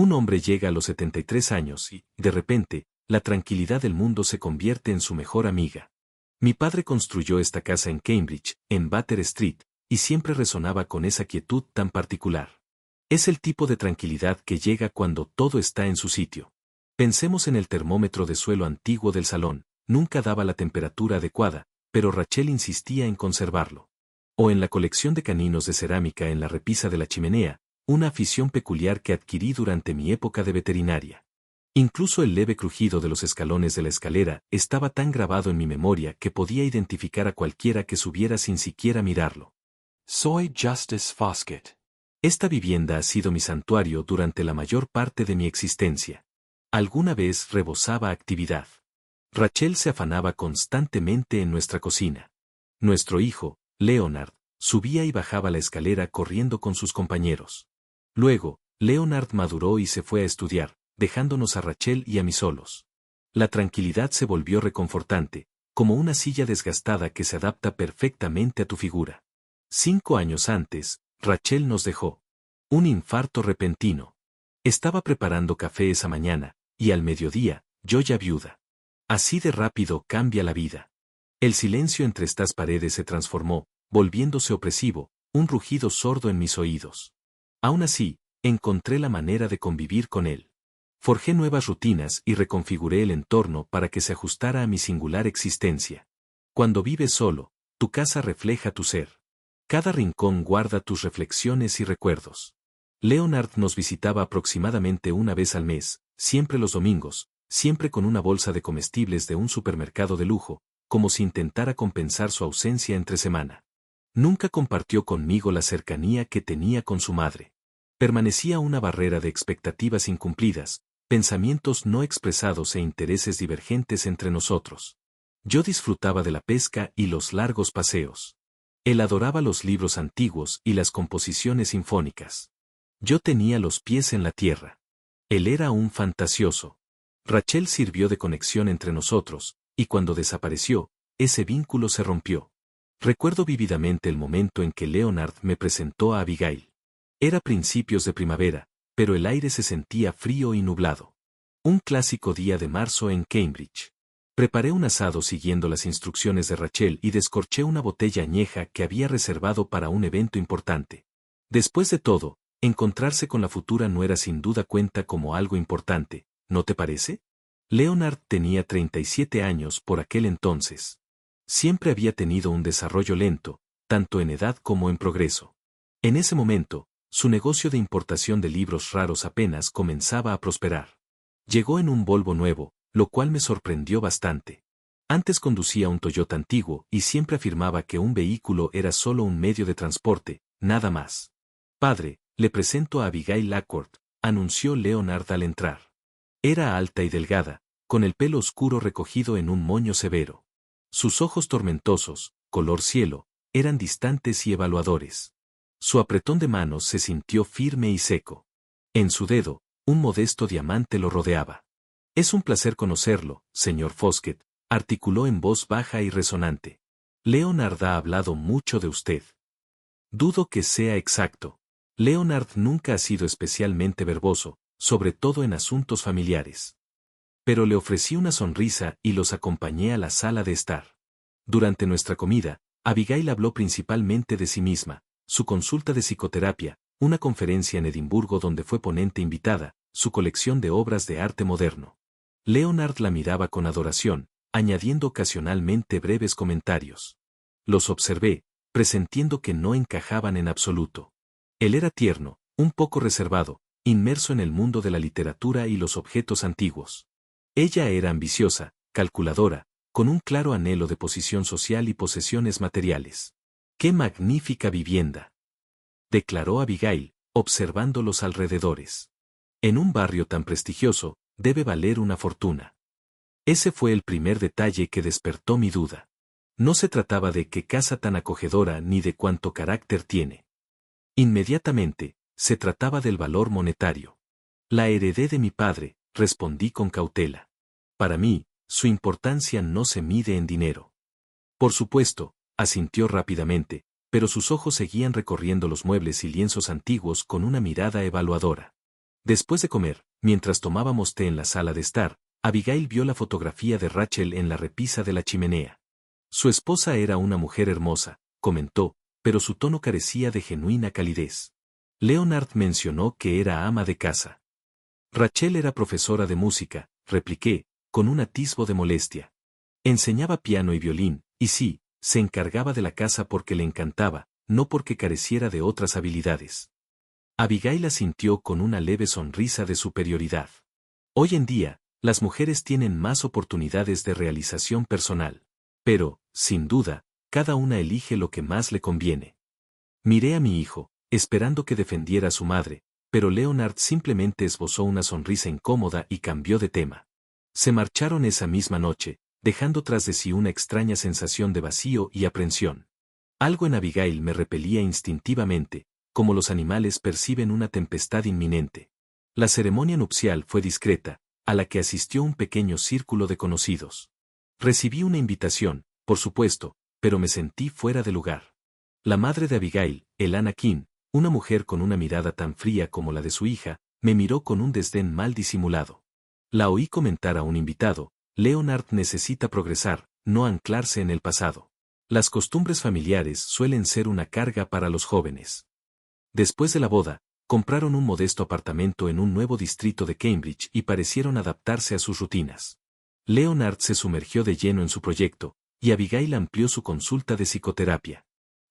Un hombre llega a los 73 años y, de repente, la tranquilidad del mundo se convierte en su mejor amiga. Mi padre construyó esta casa en Cambridge, en Baker Street, y siempre resonaba con esa quietud tan particular. Es el tipo de tranquilidad que llega cuando todo está en su sitio. Pensemos en el termómetro de suelo antiguo del salón, nunca daba la temperatura adecuada, pero Rachel insistía en conservarlo. O en la colección de caninos de cerámica en la repisa de la chimenea, una afición peculiar que adquirí durante mi época de veterinaria. Incluso el leve crujido de los escalones de la escalera estaba tan grabado en mi memoria que podía identificar a cualquiera que subiera sin siquiera mirarlo. Soy Justice Foskett. Esta vivienda ha sido mi santuario durante la mayor parte de mi existencia. Alguna vez rebosaba actividad. Rachel se afanaba constantemente en nuestra cocina. Nuestro hijo, Leonard, subía y bajaba la escalera corriendo con sus compañeros. Luego, Leonard maduró y se fue a estudiar, dejándonos a Rachel y a mí solos. La tranquilidad se volvió reconfortante, como una silla desgastada que se adapta perfectamente a tu figura. 5 años antes, Rachel nos dejó. Un infarto repentino. Estaba preparando café esa mañana, y al mediodía, yo ya viuda. Así de rápido cambia la vida. El silencio entre estas paredes se transformó, volviéndose opresivo, un rugido sordo en mis oídos. Aún así, encontré la manera de convivir con él. Forjé nuevas rutinas y reconfiguré el entorno para que se ajustara a mi singular existencia. Cuando vives solo, tu casa refleja tu ser. Cada rincón guarda tus reflexiones y recuerdos. Leonard nos visitaba aproximadamente una vez al mes, siempre los domingos, siempre con una bolsa de comestibles de un supermercado de lujo, como si intentara compensar su ausencia entre semana. Nunca compartió conmigo la cercanía que tenía con su madre. Permanecía una barrera de expectativas incumplidas, pensamientos no expresados e intereses divergentes entre nosotros. Yo disfrutaba de la pesca y los largos paseos. Él adoraba los libros antiguos y las composiciones sinfónicas. Yo tenía los pies en la tierra. Él era un fantasioso. Rachel sirvió de conexión entre nosotros, y cuando desapareció, ese vínculo se rompió. Recuerdo vívidamente el momento en que Leonard me presentó a Abigail. Era principios de primavera, pero el aire se sentía frío y nublado. Un clásico día de marzo en Cambridge. Preparé un asado siguiendo las instrucciones de Rachel y descorché una botella añeja que había reservado para un evento importante. Después de todo, encontrarse con la futura nuera sin duda cuenta como algo importante, ¿no te parece? Leonard tenía 37 años por aquel entonces. Siempre había tenido un desarrollo lento, tanto en edad como en progreso. En ese momento, su negocio de importación de libros raros apenas comenzaba a prosperar. Llegó en un Volvo nuevo, lo cual me sorprendió bastante. Antes conducía un Toyota antiguo y siempre afirmaba que un vehículo era solo un medio de transporte, nada más. Padre, le presento a Abigail Lackworth, anunció Leonard al entrar. Era alta y delgada, con el pelo oscuro recogido en un moño severo. Sus ojos tormentosos, color cielo, eran distantes y evaluadores. Su apretón de manos se sintió firme y seco. En su dedo, un modesto diamante lo rodeaba. Es un placer conocerlo, señor Foskett, articuló en voz baja y resonante. Leonard ha hablado mucho de usted. Dudo que sea exacto. Leonard nunca ha sido especialmente verboso, sobre todo en asuntos familiares. Pero le ofrecí una sonrisa y los acompañé a la sala de estar. Durante nuestra comida, Abigail habló principalmente de sí misma, su consulta de psicoterapia, una conferencia en Edimburgo donde fue ponente invitada, su colección de obras de arte moderno. Leonard la miraba con adoración, añadiendo ocasionalmente breves comentarios. Los observé, presentiendo que no encajaban en absoluto. Él era tierno, un poco reservado, inmerso en el mundo de la literatura y los objetos antiguos. Ella era ambiciosa, calculadora, con un claro anhelo de posición social y posesiones materiales. ¡Qué magnífica vivienda!, declaró Abigail, observando los alrededores. En un barrio tan prestigioso, debe valer una fortuna. Ese fue el primer detalle que despertó mi duda. No se trataba de qué casa tan acogedora ni de cuánto carácter tiene. Inmediatamente, se trataba del valor monetario. La heredé de mi padre, respondí con cautela. Para mí, su importancia no se mide en dinero. Por supuesto, asintió rápidamente, pero sus ojos seguían recorriendo los muebles y lienzos antiguos con una mirada evaluadora. Después de comer, mientras tomábamos té en la sala de estar, Abigail vio la fotografía de Rachel en la repisa de la chimenea. Su esposa era una mujer hermosa, comentó, pero su tono carecía de genuina calidez. Leonard mencionó que era ama de casa. Rachel era profesora de música, repliqué, con un atisbo de molestia. Enseñaba piano y violín, y sí, se encargaba de la casa porque le encantaba, no porque careciera de otras habilidades. Abigail asintió con una leve sonrisa de superioridad. Hoy en día, las mujeres tienen más oportunidades de realización personal. Pero, sin duda, cada una elige lo que más le conviene. Miré a mi hijo, esperando que defendiera a su madre, pero Leonard simplemente esbozó una sonrisa incómoda y cambió de tema. Se marcharon esa misma noche, dejando tras de sí una extraña sensación de vacío y aprensión. Algo en Abigail me repelía instintivamente, como los animales perciben una tempestad inminente. La ceremonia nupcial fue discreta, a la que asistió un pequeño círculo de conocidos. Recibí una invitación, por supuesto, pero me sentí fuera de lugar. La madre de Abigail, Elana King, una mujer con una mirada tan fría como la de su hija, me miró con un desdén mal disimulado. La oí comentar a un invitado: Leonard necesita progresar, no anclarse en el pasado. Las costumbres familiares suelen ser una carga para los jóvenes. Después de la boda, compraron un modesto apartamento en un nuevo distrito de Cambridge y parecieron adaptarse a sus rutinas. Leonard se sumergió de lleno en su proyecto, y Abigail amplió su consulta de psicoterapia.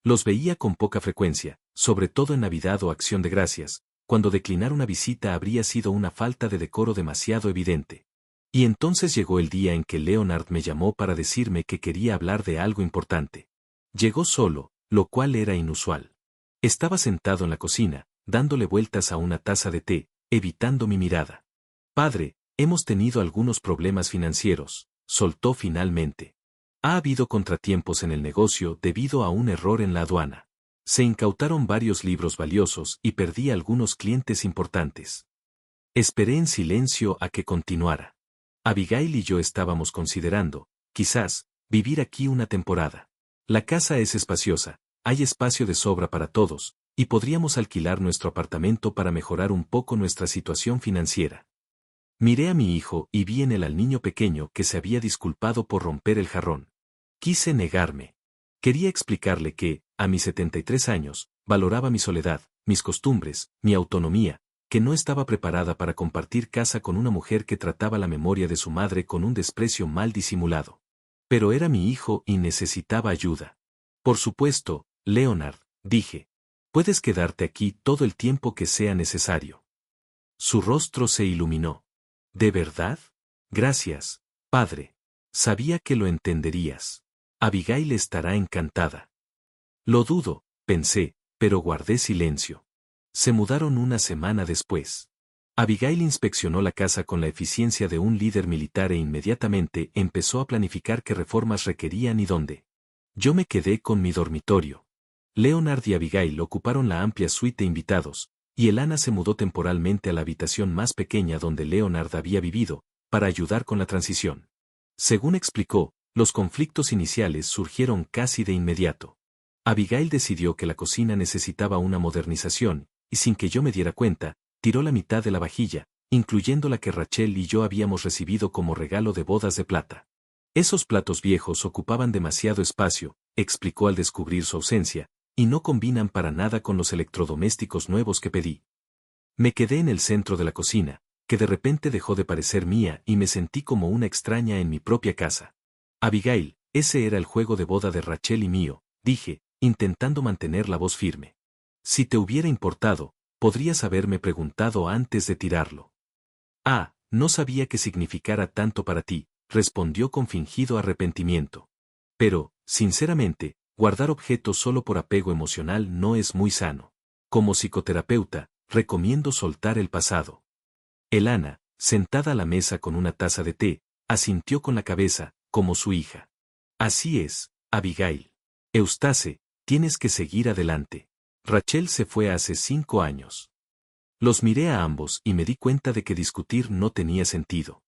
Los veía con poca frecuencia, sobre todo en Navidad o Acción de Gracias, cuando declinar una visita habría sido una falta de decoro demasiado evidente. Y entonces llegó el día en que Leonard me llamó para decirme que quería hablar de algo importante. Llegó solo, lo cual era inusual. Estaba sentado en la cocina, dándole vueltas a una taza de té, evitando mi mirada. Padre, hemos tenido algunos problemas financieros, soltó finalmente. Ha habido contratiempos en el negocio debido a un error en la aduana. Se incautaron varios libros valiosos y perdí algunos clientes importantes. Esperé en silencio a que continuara. Abigail y yo estábamos considerando, quizás, vivir aquí una temporada. La casa es espaciosa, hay espacio de sobra para todos, y podríamos alquilar nuestro apartamento para mejorar un poco nuestra situación financiera. Miré a mi hijo y vi en él al niño pequeño que se había disculpado por romper el jarrón. Quise negarme. Quería explicarle que, a mis 73 años, valoraba mi soledad, mis costumbres, mi autonomía, que no estaba preparada para compartir casa con una mujer que trataba la memoria de su madre con un desprecio mal disimulado. Pero era mi hijo y necesitaba ayuda. Por supuesto, Leonard, dije. Puedes quedarte aquí todo el tiempo que sea necesario. Su rostro se iluminó. ¿De verdad? Gracias, padre. Sabía que lo entenderías. Abigail estará encantada. Lo dudo, pensé, pero guardé silencio. Se mudaron una semana después. Abigail inspeccionó la casa con la eficiencia de un líder militar e inmediatamente empezó a planificar qué reformas requerían y dónde. Yo me quedé con mi dormitorio. Leonard y Abigail ocuparon la amplia suite de invitados, y Elana se mudó temporalmente a la habitación más pequeña donde Leonard había vivido, para ayudar con la transición. Según explicó, los conflictos iniciales surgieron casi de inmediato. Abigail decidió que la cocina necesitaba una modernización, y sin que yo me diera cuenta, tiró la mitad de la vajilla, incluyendo la que Rachel y yo habíamos recibido como regalo de bodas de plata. Esos platos viejos ocupaban demasiado espacio, explicó al descubrir su ausencia, y no combinan para nada con los electrodomésticos nuevos que pedí. Me quedé en el centro de la cocina, que de repente dejó de parecer mía y me sentí como una extraña en mi propia casa. Abigail, ese era el juego de boda de Rachel y mío, dije, intentando mantener la voz firme. Si te hubiera importado, podrías haberme preguntado antes de tirarlo. Ah, no sabía que significara tanto para ti, respondió con fingido arrepentimiento. Pero, sinceramente, guardar objetos solo por apego emocional no es muy sano. Como psicoterapeuta, recomiendo soltar el pasado. Elana, sentada a la mesa con una taza de té, asintió con la cabeza, como su hija. Así es, Abigail. Eustace, tienes que seguir adelante. Rachel se fue hace 5 años. Los miré a ambos y me di cuenta de que discutir no tenía sentido.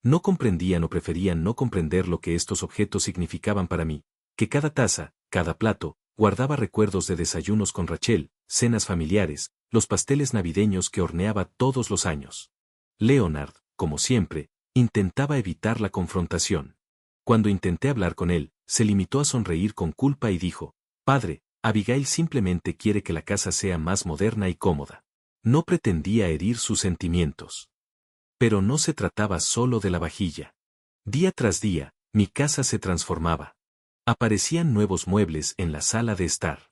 No comprendían o preferían no comprender lo que estos objetos significaban para mí, que cada taza, cada plato, guardaba recuerdos de desayunos con Rachel, cenas familiares, los pasteles navideños que horneaba todos los años. Leonard, como siempre, intentaba evitar la confrontación. Cuando intenté hablar con él, se limitó a sonreír con culpa y dijo: «Padre, Abigail simplemente quiere que la casa sea más moderna y cómoda». No pretendía herir sus sentimientos. Pero no se trataba solo de la vajilla. Día tras día, mi casa se transformaba. Aparecían nuevos muebles en la sala de estar.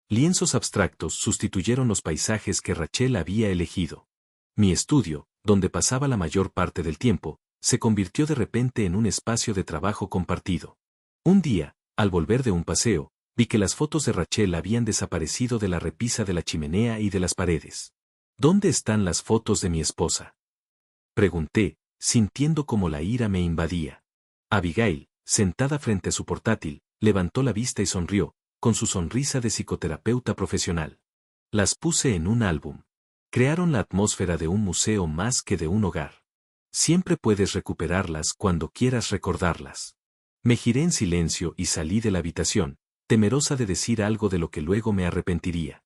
Lienzos abstractos sustituyeron los paisajes que Rachel había elegido. Mi estudio, donde pasaba la mayor parte del tiempo, se convirtió de repente en un espacio de trabajo compartido. Un día, al volver de un paseo, vi que las fotos de Rachel habían desaparecido de la repisa de la chimenea y de las paredes. «¿Dónde están las fotos de mi esposa?», pregunté, sintiendo como la ira me invadía. Abigail, sentada frente a su portátil, levantó la vista y sonrió, con su sonrisa de psicoterapeuta profesional. «Las puse en un álbum. Crearon la atmósfera de un museo más que de un hogar. Siempre puedes recuperarlas cuando quieras recordarlas». Me giré en silencio y salí de la habitación, temerosa de decir algo de lo que luego me arrepentiría.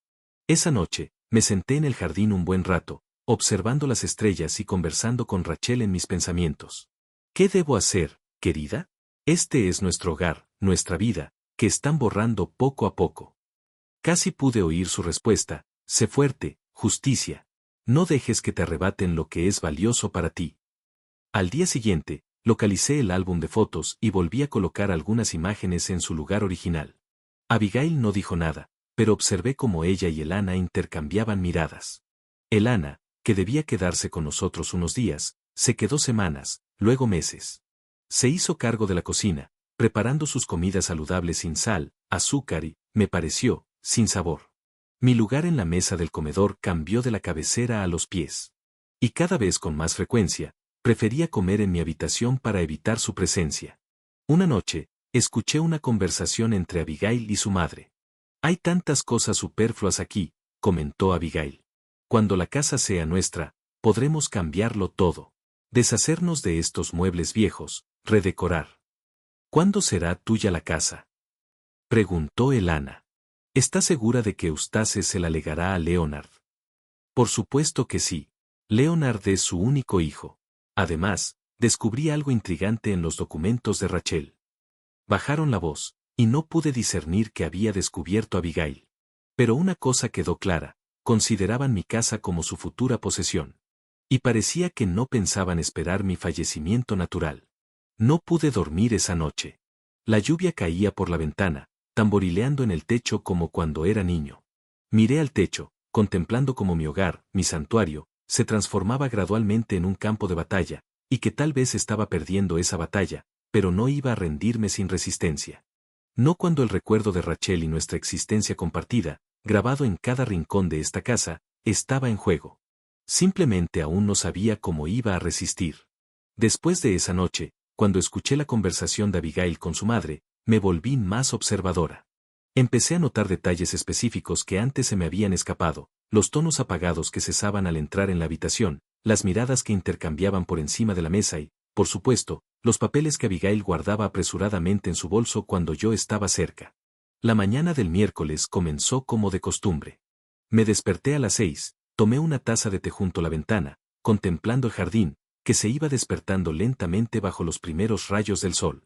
Esa noche, me senté en el jardín un buen rato, observando las estrellas y conversando con Rachel en mis pensamientos. «¿Qué debo hacer, querida? Este es nuestro hogar, nuestra vida, que están borrando poco a poco». Casi pude oír su respuesta: «Sé fuerte, justicia. No dejes que te arrebaten lo que es valioso para ti». Al día siguiente, localicé el álbum de fotos y volví a colocar algunas imágenes en su lugar original. Abigail no dijo nada, pero observé cómo ella y Elana intercambiaban miradas. Elana, que debía quedarse con nosotros unos días, se quedó semanas, luego meses. Se hizo cargo de la cocina, preparando sus comidas saludables sin sal, azúcar y, me pareció, sin sabor. Mi lugar en la mesa del comedor cambió de la cabecera a los pies. Y cada vez con más frecuencia, prefería comer en mi habitación para evitar su presencia. Una noche, escuché una conversación entre Abigail y su madre. «Hay tantas cosas superfluas aquí», comentó Abigail. «Cuando la casa sea nuestra, podremos cambiarlo todo. Deshacernos de estos muebles viejos, redecorar». «¿Cuándo será tuya la casa?», preguntó Elana. «¿Estás segura de que Eustace se la legará a Leonard?». «Por supuesto que sí. Leonard es su único hijo». Además, descubrí algo intrigante en los documentos de Rachel. Bajaron la voz, y no pude discernir qué había descubierto Abigail. Pero una cosa quedó clara: consideraban mi casa como su futura posesión. Y parecía que no pensaban esperar mi fallecimiento natural. No pude dormir esa noche. La lluvia caía por la ventana, tamborileando en el techo como cuando era niño. Miré al techo, contemplando cómo mi hogar, mi santuario, se transformaba gradualmente en un campo de batalla, y que tal vez estaba perdiendo esa batalla, pero no iba a rendirme sin resistencia. No cuando el recuerdo de Rachel y nuestra existencia compartida, grabado en cada rincón de esta casa, estaba en juego. Simplemente aún no sabía cómo iba a resistir. Después de esa noche, cuando escuché la conversación de Abigail con su madre, me volví más observadora. Empecé a notar detalles específicos que antes se me habían escapado: los tonos apagados que cesaban al entrar en la habitación, las miradas que intercambiaban por encima de la mesa y, por supuesto, los papeles que Abigail guardaba apresuradamente en su bolso cuando yo estaba cerca. La mañana del miércoles comenzó como de costumbre. Me desperté a las 6, tomé una taza de té junto a la ventana, contemplando el jardín, que se iba despertando lentamente bajo los primeros rayos del sol.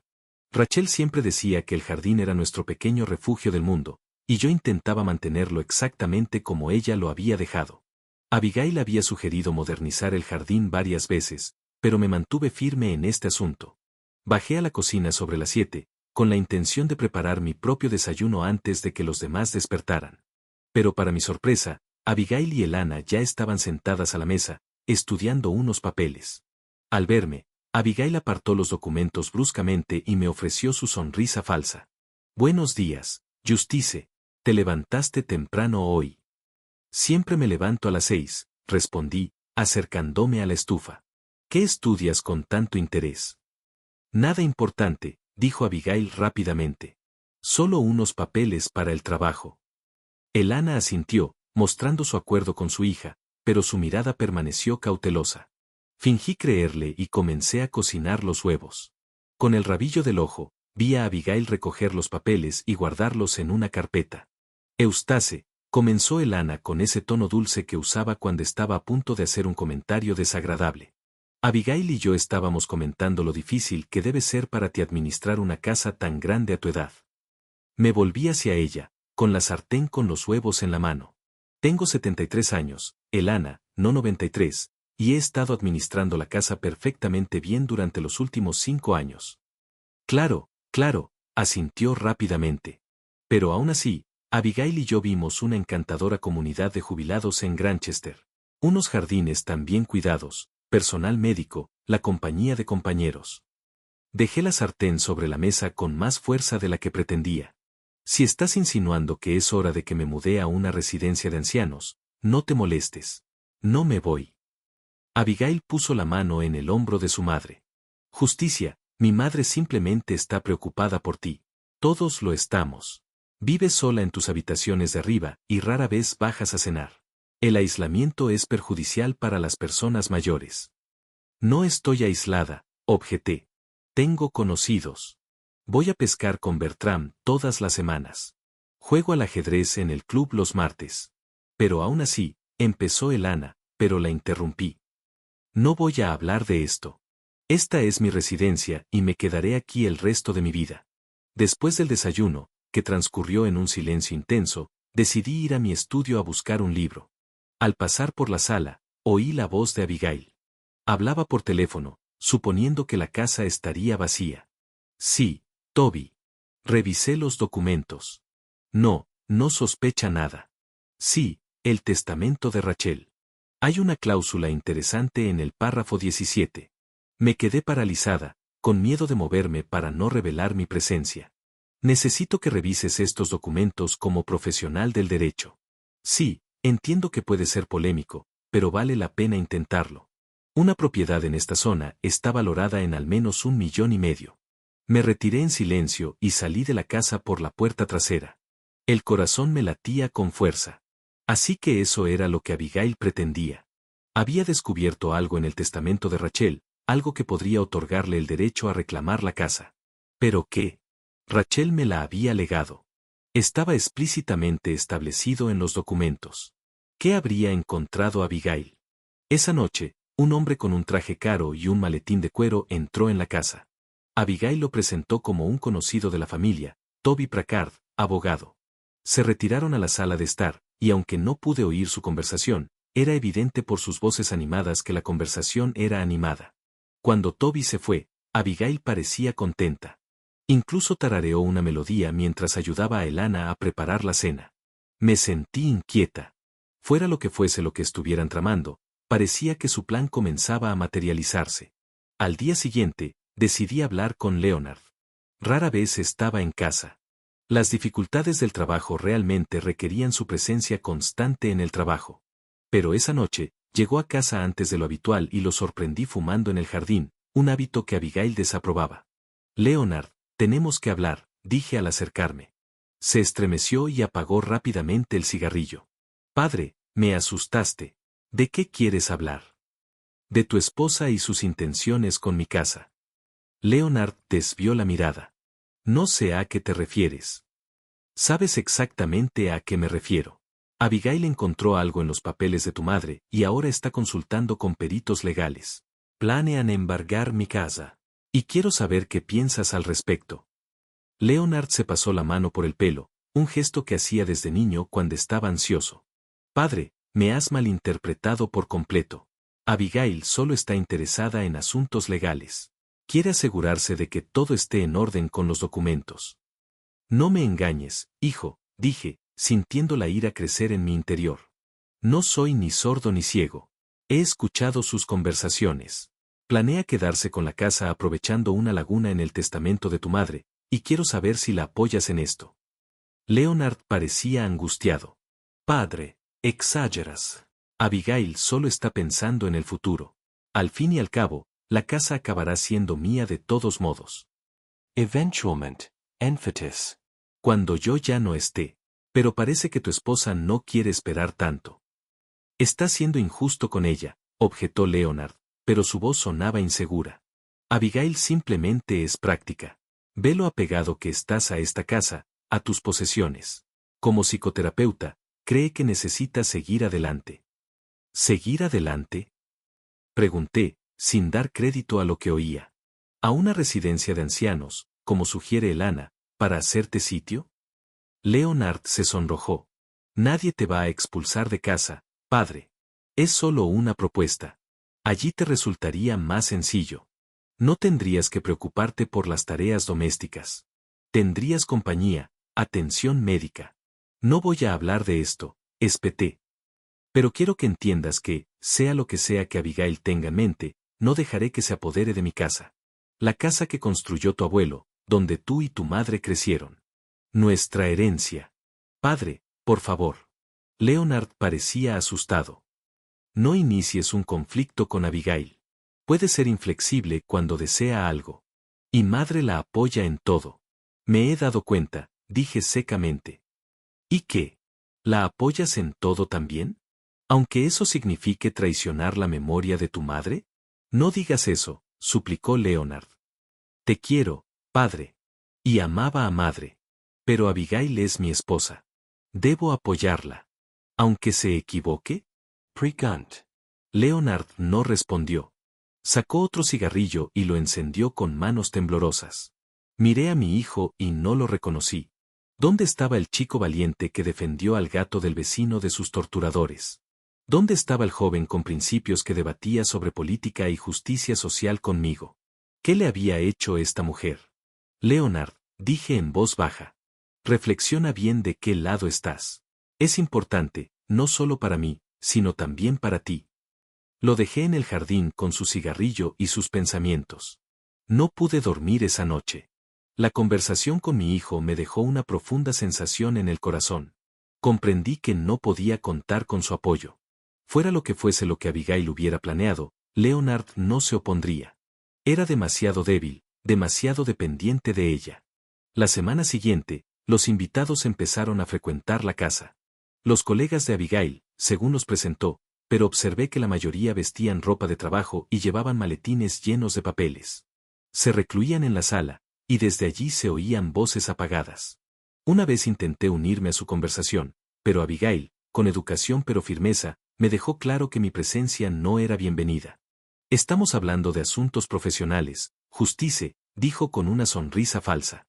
Rachel siempre decía que el jardín era nuestro pequeño refugio del mundo, y yo intentaba mantenerlo exactamente como ella lo había dejado. Abigail había sugerido modernizar el jardín varias veces, pero me mantuve firme en este asunto. Bajé a la cocina sobre las 7, con la intención de preparar mi propio desayuno antes de que los demás despertaran. Pero para mi sorpresa, Abigail y Elana ya estaban sentadas a la mesa, estudiando unos papeles. Al verme, Abigail apartó los documentos bruscamente y me ofreció su sonrisa falsa. «Buenos días, Justice. ¿Te levantaste temprano hoy?». «Siempre me levanto a las 6», respondí, acercándome a la estufa. «¿Qué estudias con tanto interés?». «Nada importante», dijo Abigail rápidamente. «Solo unos papeles para el trabajo». Elana asintió, mostrando su acuerdo con su hija, pero su mirada permaneció cautelosa. Fingí creerle y comencé a cocinar los huevos. Con el rabillo del ojo, vi a Abigail recoger los papeles y guardarlos en una carpeta. «Eustace», Comenzó Elana con ese tono dulce que usaba cuando estaba a punto de hacer un comentario desagradable. Abigail y yo estábamos comentando lo difícil que debe ser para ti administrar una casa tan grande a tu edad. Me volví hacia ella, con la sartén con los huevos en la mano. Tengo 73 años, Elana, no 93, y he estado administrando la casa perfectamente bien durante los últimos 5 años. Claro, claro, asintió rápidamente. Pero aún así, Abigail y yo vimos una encantadora comunidad de jubilados en Granchester. Unos jardines tan bien cuidados, personal médico, la compañía de compañeros. Dejé la sartén sobre la mesa con más fuerza de la que pretendía. Si estás insinuando que es hora de que me mudé a una residencia de ancianos, no te molestes. No me voy. Abigail puso la mano en el hombro de su madre. Justicia, mi madre simplemente está preocupada por ti. Todos lo estamos. Vives sola en tus habitaciones de arriba y rara vez bajas a cenar. El aislamiento es perjudicial para las personas mayores. No estoy aislada, objeté. Tengo conocidos. Voy a pescar con Bertram todas las semanas. Juego al ajedrez en el club los martes. Pero aún así, empezó Elana, pero la interrumpí. No voy a hablar de esto. Esta es mi residencia y me quedaré aquí el resto de mi vida. Después del desayuno, que transcurrió en un silencio intenso, decidí ir a mi estudio a buscar un libro. Al pasar por la sala, oí la voz de Abigail. Hablaba por teléfono, suponiendo que la casa estaría vacía. Sí, Toby. Revisé los documentos. No, no sospecha nada. Sí, el testamento de Rachel. Hay una cláusula interesante en el párrafo 17. Me quedé paralizada, con miedo de moverme para no revelar mi presencia. Necesito que revises estos documentos como profesional del derecho. Sí, entiendo que puede ser polémico, pero vale la pena intentarlo. Una propiedad en esta zona está valorada en al menos 1,5 millones. Me retiré en silencio y salí de la casa por la puerta trasera. El corazón me latía con fuerza. Así que eso era lo que Abigail pretendía. Había descubierto algo en el testamento de Rachel, algo que podría otorgarle el derecho a reclamar la casa. ¿Pero qué? Rachel me la había legado. Estaba explícitamente establecido en los documentos. ¿Qué habría encontrado Abigail? Esa noche, un hombre con un traje caro y un maletín de cuero entró en la casa. Abigail lo presentó como un conocido de la familia, Toby Prackard, abogado. Se retiraron a la sala de estar, y aunque no pude oír su conversación, era evidente por sus voces animadas que la conversación era animada. Cuando Toby se fue, Abigail parecía contenta. Incluso tarareó una melodía mientras ayudaba a Elana a preparar la cena. Me sentí inquieta. Fuera lo que fuese lo que estuvieran tramando, parecía que su plan comenzaba a materializarse. Al día siguiente, decidí hablar con Leonard. Rara vez estaba en casa. Las dificultades del trabajo realmente requerían su presencia constante en el trabajo. Pero esa noche, llegó a casa antes de lo habitual y lo sorprendí fumando en el jardín, un hábito que Abigail desaprobaba. Leonard, tenemos que hablar, dije al acercarme. Se estremeció y apagó rápidamente el cigarrillo. Padre, me asustaste. ¿De qué quieres hablar? De tu esposa y sus intenciones con mi casa. Leonard desvió la mirada. No sé a qué te refieres. Sabes exactamente a qué me refiero. Abigail encontró algo en los papeles de tu madre y ahora está consultando con peritos legales. Planean embargar mi casa. Y quiero saber qué piensas al respecto. Leonard se pasó la mano por el pelo, un gesto que hacía desde niño cuando estaba ansioso. Padre, me has malinterpretado por completo. Abigail solo está interesada en asuntos legales. Quiere asegurarse de que todo esté en orden con los documentos. No me engañes, hijo, dije, sintiendo la ira crecer en mi interior. No soy ni sordo ni ciego. He escuchado sus conversaciones. Planea quedarse con la casa aprovechando una laguna en el testamento de tu madre, y quiero saber si la apoyas en esto. Leonard parecía angustiado. Padre, exageras. Abigail solo está pensando en el futuro. Al fin y al cabo, la casa acabará siendo mía de todos modos. Eventualmente, emphasis. Cuando yo ya no esté. Pero parece que tu esposa no quiere esperar tanto. Estás siendo injusto con ella, objetó Leonard, pero su voz sonaba insegura. Abigail simplemente es práctica. Ve lo apegado que estás a esta casa, a tus posesiones. Como psicoterapeuta, cree que necesita seguir adelante. ¿Seguir adelante? Pregunté, sin dar crédito a lo que oía. ¿A una residencia de ancianos, como sugiere Elana, para hacerte sitio? Leonard se sonrojó. Nadie te va a expulsar de casa, padre. Es solo una propuesta. Allí te resultaría más sencillo. No tendrías que preocuparte por las tareas domésticas. Tendrías compañía, atención médica. No voy a hablar de esto, espeté. Pero quiero que entiendas que, sea lo que sea que Abigail tenga en mente, no dejaré que se apodere de mi casa. La casa que construyó tu abuelo, donde tú y tu madre crecieron. Nuestra herencia. Padre, por favor. Leonard parecía asustado. No inicies un conflicto con Abigail. Puede ser inflexible cuando desea algo. Y madre la apoya en todo. Me he dado cuenta, dije secamente. ¿Y qué? ¿La apoyas en todo también? Aunque eso signifique traicionar la memoria de tu madre? No digas eso, suplicó Leonard. Te quiero, padre. Y amaba a madre. Pero Abigail es mi esposa. Debo apoyarla. Aunque se equivoque. Pregant. Leonard no respondió. Sacó otro cigarrillo y lo encendió con manos temblorosas. Miré a mi hijo y no lo reconocí. ¿Dónde estaba el chico valiente que defendió al gato del vecino de sus torturadores? ¿Dónde estaba el joven con principios que debatía sobre política y justicia social conmigo? ¿Qué le había hecho esta mujer? Leonard, dije en voz baja. Reflexiona bien de qué lado estás. Es importante, no solo para mí, sino también para ti. Lo dejé en el jardín con su cigarrillo y sus pensamientos. No pude dormir esa noche. La conversación con mi hijo me dejó una profunda sensación en el corazón. Comprendí que no podía contar con su apoyo. Fuera lo que fuese lo que Abigail hubiera planeado, Leonard no se opondría. Era demasiado débil, demasiado dependiente de ella. La semana siguiente, los invitados empezaron a frecuentar la casa. Los colegas de Abigail, según los presentó, pero observé que la mayoría vestían ropa de trabajo y llevaban maletines llenos de papeles. Se recluían en la sala, y desde allí se oían voces apagadas. Una vez intenté unirme a su conversación, pero Abigail, con educación pero firmeza, me dejó claro que mi presencia no era bienvenida. Estamos hablando de asuntos profesionales, justicia, dijo con una sonrisa falsa.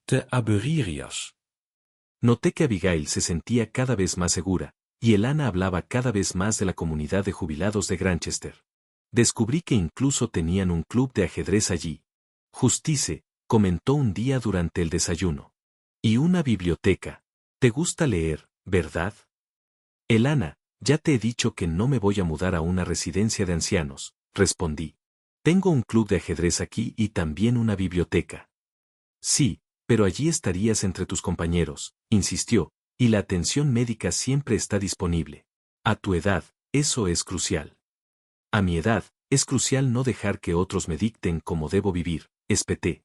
Te aburrirías. Noté que Abigail se sentía cada vez más segura, y Elana hablaba cada vez más de la comunidad de jubilados de Granchester. Descubrí que incluso tenían un club de ajedrez allí. Justicia, comentó un día durante el desayuno. Y una biblioteca. ¿Te gusta leer, verdad? Elana, ya te he dicho que no me voy a mudar a una residencia de ancianos, respondí. Tengo un club de ajedrez aquí y también una biblioteca. Sí, pero allí estarías entre tus compañeros, insistió, y la atención médica siempre está disponible. A tu edad, eso es crucial. A mi edad, es crucial no dejar que otros me dicten cómo debo vivir, espeté.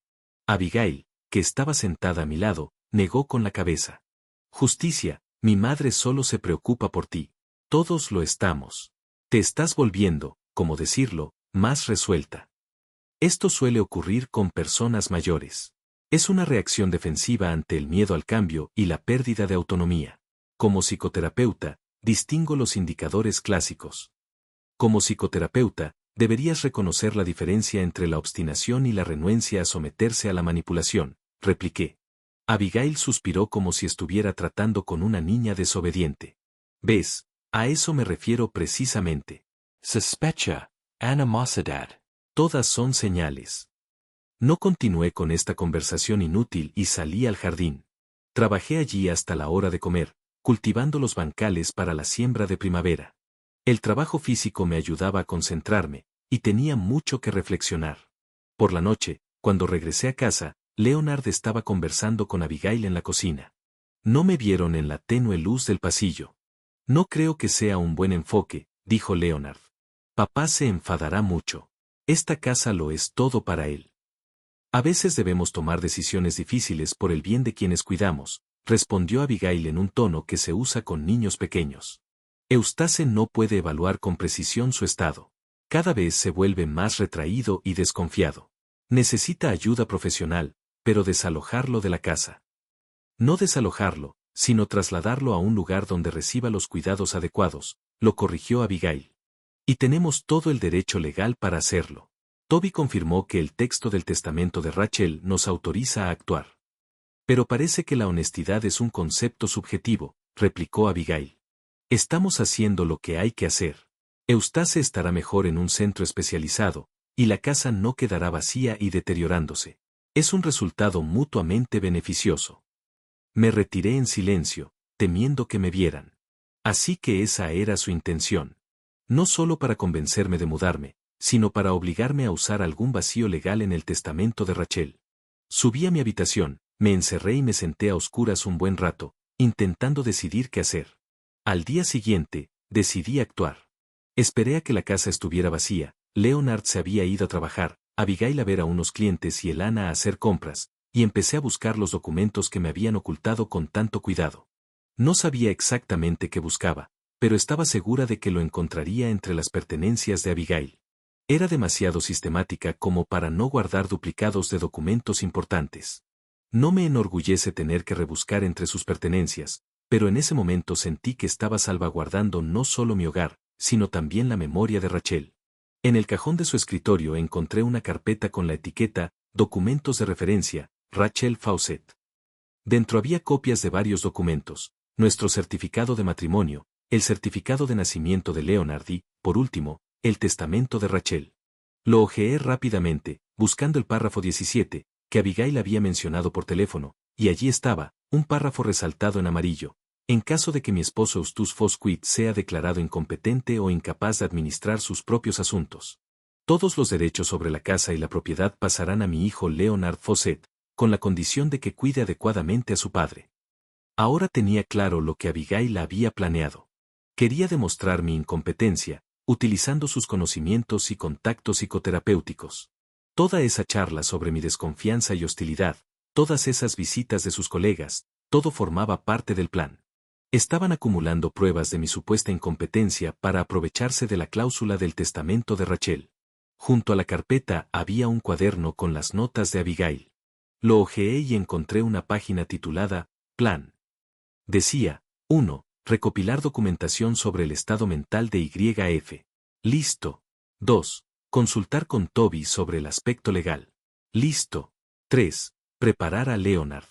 Abigail, que estaba sentada a mi lado, negó con la cabeza. Justicia, mi madre solo se preocupa por ti. Todos lo estamos. Te estás volviendo, como decirlo, más resuelta. Esto suele ocurrir con personas mayores. Es una reacción defensiva ante el miedo al cambio y la pérdida de autonomía. Como psicoterapeuta, distingo los indicadores clásicos. Como psicoterapeuta, deberías reconocer la diferencia entre la obstinación y la renuencia a someterse a la manipulación, repliqué. Abigail suspiró como si estuviera tratando con una niña desobediente. ¿Ves? A eso me refiero precisamente. Sospecha, animosidad. Todas son señales. No continué con esta conversación inútil y salí al jardín. Trabajé allí hasta la hora de comer, cultivando los bancales para la siembra de primavera. El trabajo físico me ayudaba a concentrarme, y tenía mucho que reflexionar. Por la noche, cuando regresé a casa, Leonard estaba conversando con Abigail en la cocina. No me vieron en la tenue luz del pasillo. No creo que sea un buen enfoque, dijo Leonard. Papá se enfadará mucho. Esta casa lo es todo para él. A veces debemos tomar decisiones difíciles por el bien de quienes cuidamos, respondió Abigail en un tono que se usa con niños pequeños. Eustace no puede evaluar con precisión su estado. Cada vez se vuelve más retraído y desconfiado. Necesita ayuda profesional, pero desalojarlo de la casa. No desalojarlo, sino trasladarlo a un lugar donde reciba los cuidados adecuados, lo corrigió Abigail. Y tenemos todo el derecho legal para hacerlo. Toby confirmó que el texto del testamento de Rachel nos autoriza a actuar. Pero parece que la honestidad es un concepto subjetivo, replicó Abigail. Estamos haciendo lo que hay que hacer. Eustace estará mejor en un centro especializado, y la casa no quedará vacía y deteriorándose. Es un resultado mutuamente beneficioso. Me retiré en silencio, temiendo que me vieran. Así que esa era su intención. No solo para convencerme de mudarme, sino para obligarme a usar algún vacío legal en el testamento de Rachel. Subí a mi habitación, me encerré y me senté a oscuras un buen rato, intentando decidir qué hacer. Al día siguiente, decidí actuar. Esperé a que la casa estuviera vacía, Leonard se había ido a trabajar, Abigail a ver a unos clientes y Elana a hacer compras, y empecé a buscar los documentos que me habían ocultado con tanto cuidado. No sabía exactamente qué buscaba, pero estaba segura de que lo encontraría entre las pertenencias de Abigail. Era demasiado sistemática como para no guardar duplicados de documentos importantes. No me enorgullece tener que rebuscar entre sus pertenencias, pero en ese momento sentí que estaba salvaguardando no solo mi hogar, sino también la memoria de Rachel. En el cajón de su escritorio encontré una carpeta con la etiqueta Documentos de referencia, Rachel Fawcett. Dentro había copias de varios documentos, nuestro certificado de matrimonio, el certificado de nacimiento de Leonard y, por último, el testamento de Rachel. Lo hojeé rápidamente, buscando el párrafo 17, que Abigail había mencionado por teléfono, y allí estaba, un párrafo resaltado en amarillo. En caso de que mi esposo Eustace Fosquit sea declarado incompetente o incapaz de administrar sus propios asuntos, todos los derechos sobre la casa y la propiedad pasarán a mi hijo Leonard Fawcett, con la condición de que cuide adecuadamente a su padre. Ahora tenía claro lo que Abigail había planeado. Quería demostrar mi incompetencia, utilizando sus conocimientos y contactos psicoterapéuticos. Toda esa charla sobre mi desconfianza y hostilidad, todas esas visitas de sus colegas, todo formaba parte del plan. Estaban acumulando pruebas de mi supuesta incompetencia para aprovecharse de la cláusula del testamento de Rachel. Junto a la carpeta había un cuaderno con las notas de Abigail. Lo hojeé y encontré una página titulada Plan. Decía, 1. Recopilar documentación sobre el estado mental de YF. Listo. 2. Consultar con Toby sobre el aspecto legal. Listo. 3. Preparar a Leonard.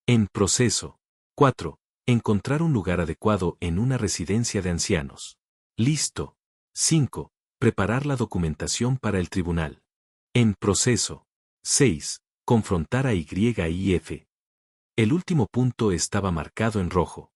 En proceso. 4. Encontrar un lugar adecuado en una residencia de ancianos. Listo. 5. Preparar la documentación para el tribunal. En proceso. 6. Confrontar a YF. El último punto estaba marcado en rojo.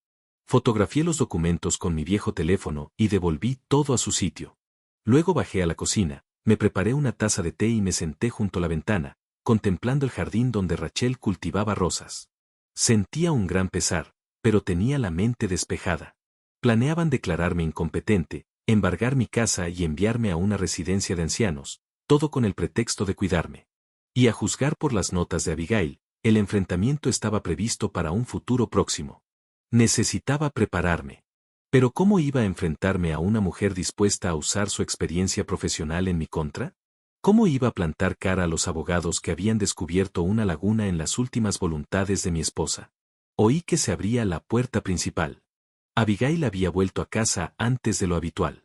Fotografié los documentos con mi viejo teléfono y devolví todo a su sitio. Luego bajé a la cocina, me preparé una taza de té y me senté junto a la ventana, contemplando el jardín donde Rachel cultivaba rosas. Sentía un gran pesar, pero tenía la mente despejada. Planeaban declararme incompetente, embargar mi casa y enviarme a una residencia de ancianos, todo con el pretexto de cuidarme. Y a juzgar por las notas de Abigail, el enfrentamiento estaba previsto para un futuro próximo. Necesitaba prepararme. Pero ¿cómo iba a enfrentarme a una mujer dispuesta a usar su experiencia profesional en mi contra? ¿Cómo iba a plantar cara a los abogados que habían descubierto una laguna en las últimas voluntades de mi esposa? Oí que se abría la puerta principal. Abigail había vuelto a casa antes de lo habitual.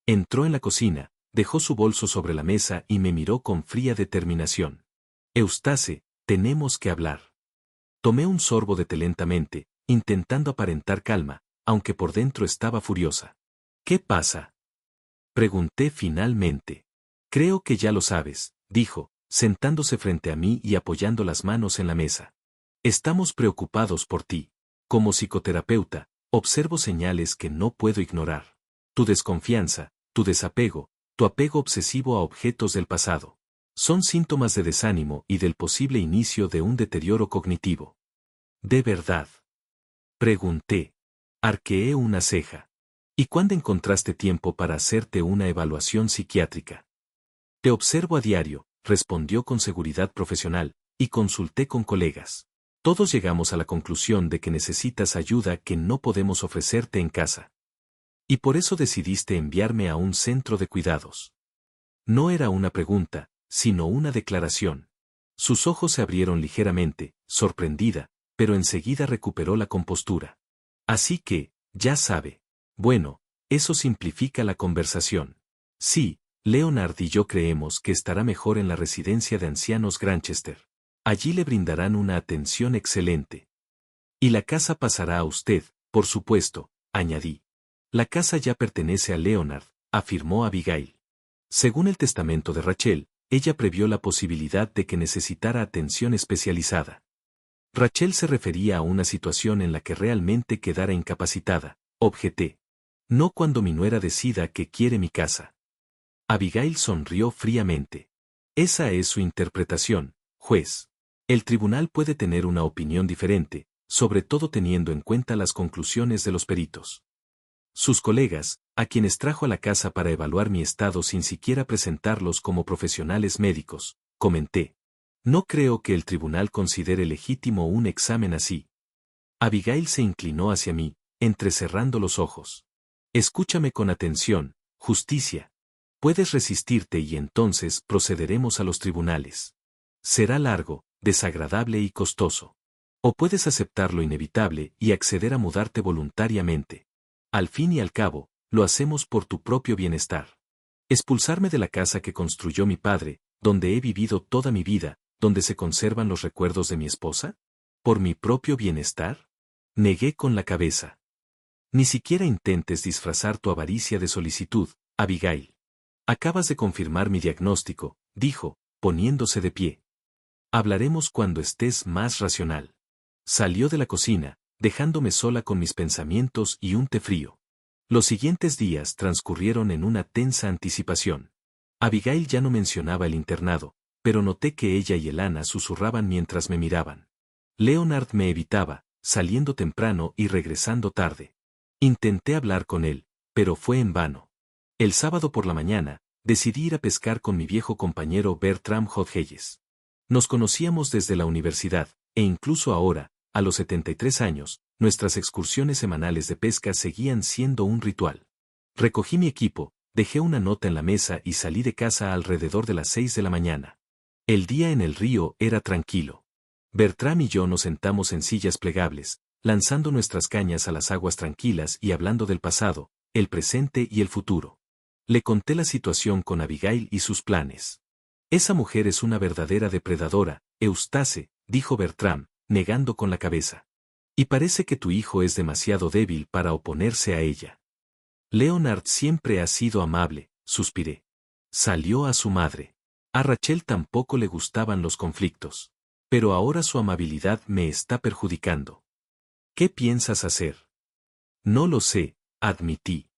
Entró en la cocina, dejó su bolso sobre la mesa y me miró con fría determinación. Eustace, tenemos que hablar. Tomé un sorbo de té lentamente, intentando aparentar calma, aunque por dentro estaba furiosa. ¿Qué pasa? Pregunté finalmente. Creo que ya lo sabes, dijo, sentándose frente a mí y apoyando las manos en la mesa. Estamos preocupados por ti. Como psicoterapeuta, observo señales que no puedo ignorar. Tu desconfianza, tu desapego, tu apego obsesivo a objetos del pasado. Son síntomas de desánimo y del posible inicio de un deterioro cognitivo. ¿De verdad? Pregunté. Arqueé una ceja. ¿Y cuándo encontraste tiempo para hacerte una evaluación psiquiátrica? Te observo a diario, respondió con seguridad profesional, y consulté con colegas. Todos llegamos a la conclusión de que necesitas ayuda que no podemos ofrecerte en casa. Y por eso decidiste enviarme a un centro de cuidados. No era una pregunta, sino una declaración. Sus ojos se abrieron ligeramente, sorprendida, pero enseguida recuperó la compostura. Así que, ya sabe. Bueno, eso simplifica la conversación. Sí, Leonard y yo creemos que estará mejor en la residencia de ancianos Granchester. Allí le brindarán una atención excelente. Y la casa pasará a usted, por supuesto, añadí. La casa ya pertenece a Leonard, afirmó Abigail. Según el testamento de Rachel, ella previó la posibilidad de que necesitara atención especializada. Rachel se refería a una situación en la que realmente quedara incapacitada, objeté. No cuando mi nuera decida que quiere mi casa. Abigail sonrió fríamente. Esa es su interpretación, juez. El tribunal puede tener una opinión diferente, sobre todo teniendo en cuenta las conclusiones de los peritos. Sus colegas, a quienes trajo a la casa para evaluar mi estado sin siquiera presentarlos como profesionales médicos, comenté. No creo que el tribunal considere legítimo un examen así. Abigail se inclinó hacia mí, entrecerrando los ojos. Escúchame con atención, justicia. Puedes resistirte y entonces procederemos a los tribunales. Será largo, desagradable y costoso. O puedes aceptar lo inevitable y acceder a mudarte voluntariamente. Al fin y al cabo, lo hacemos por tu propio bienestar. Expulsarme de la casa que construyó mi padre, donde he vivido toda mi vida, donde se conservan los recuerdos de mi esposa? ¿Por mi propio bienestar? Negué con la cabeza. Ni siquiera intentes disfrazar tu avaricia de solicitud, Abigail. Acabas de confirmar mi diagnóstico, dijo, poniéndose de pie. Hablaremos cuando estés más racional. Salió de la cocina, dejándome sola con mis pensamientos y un té frío. Los siguientes días transcurrieron en una tensa anticipación. Abigail ya no mencionaba el internado, pero noté que ella y Elana susurraban mientras me miraban. Leonard me evitaba, saliendo temprano y regresando tarde. Intenté hablar con él, pero fue en vano. El sábado por la mañana, decidí ir a pescar con mi viejo compañero Bertram Hodges. Nos conocíamos desde la universidad, e incluso ahora, a los 73 años, nuestras excursiones semanales de pesca seguían siendo un ritual. Recogí mi equipo, dejé una nota en la mesa y salí de casa alrededor de las 6 de la mañana. El día en el río era tranquilo. Bertram y yo nos sentamos en sillas plegables, lanzando nuestras cañas a las aguas tranquilas y hablando del pasado, el presente y el futuro. Le conté la situación con Abigail y sus planes. Esa mujer es una verdadera depredadora, Eustace, dijo Bertram, negando con la cabeza. Y parece que tu hijo es demasiado débil para oponerse a ella. Leonard siempre ha sido amable, suspiré. Salió a su madre. A Rachel tampoco le gustaban los conflictos. Pero ahora su amabilidad me está perjudicando. ¿Qué piensas hacer? No lo sé, admití.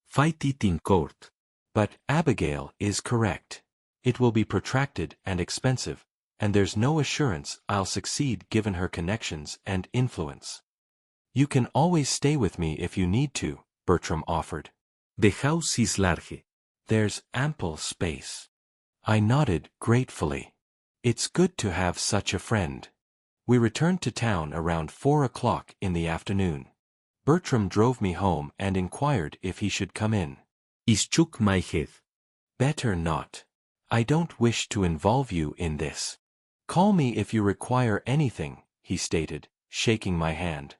Fight it in court. But Abigail is correct. It will be protracted and expensive, and there's no assurance I'll succeed given her connections and influence. You can always stay with me if you need to, Bertram offered. The house is large. There's ample space. I nodded gratefully. It's good to have such a friend. We returned to town around 4 o'clock in the afternoon. Bertram drove me home and inquired if he should come in. I shook my head. Better not. I don't wish to involve you in this. Call me if you require anything, he stated, shaking my hand.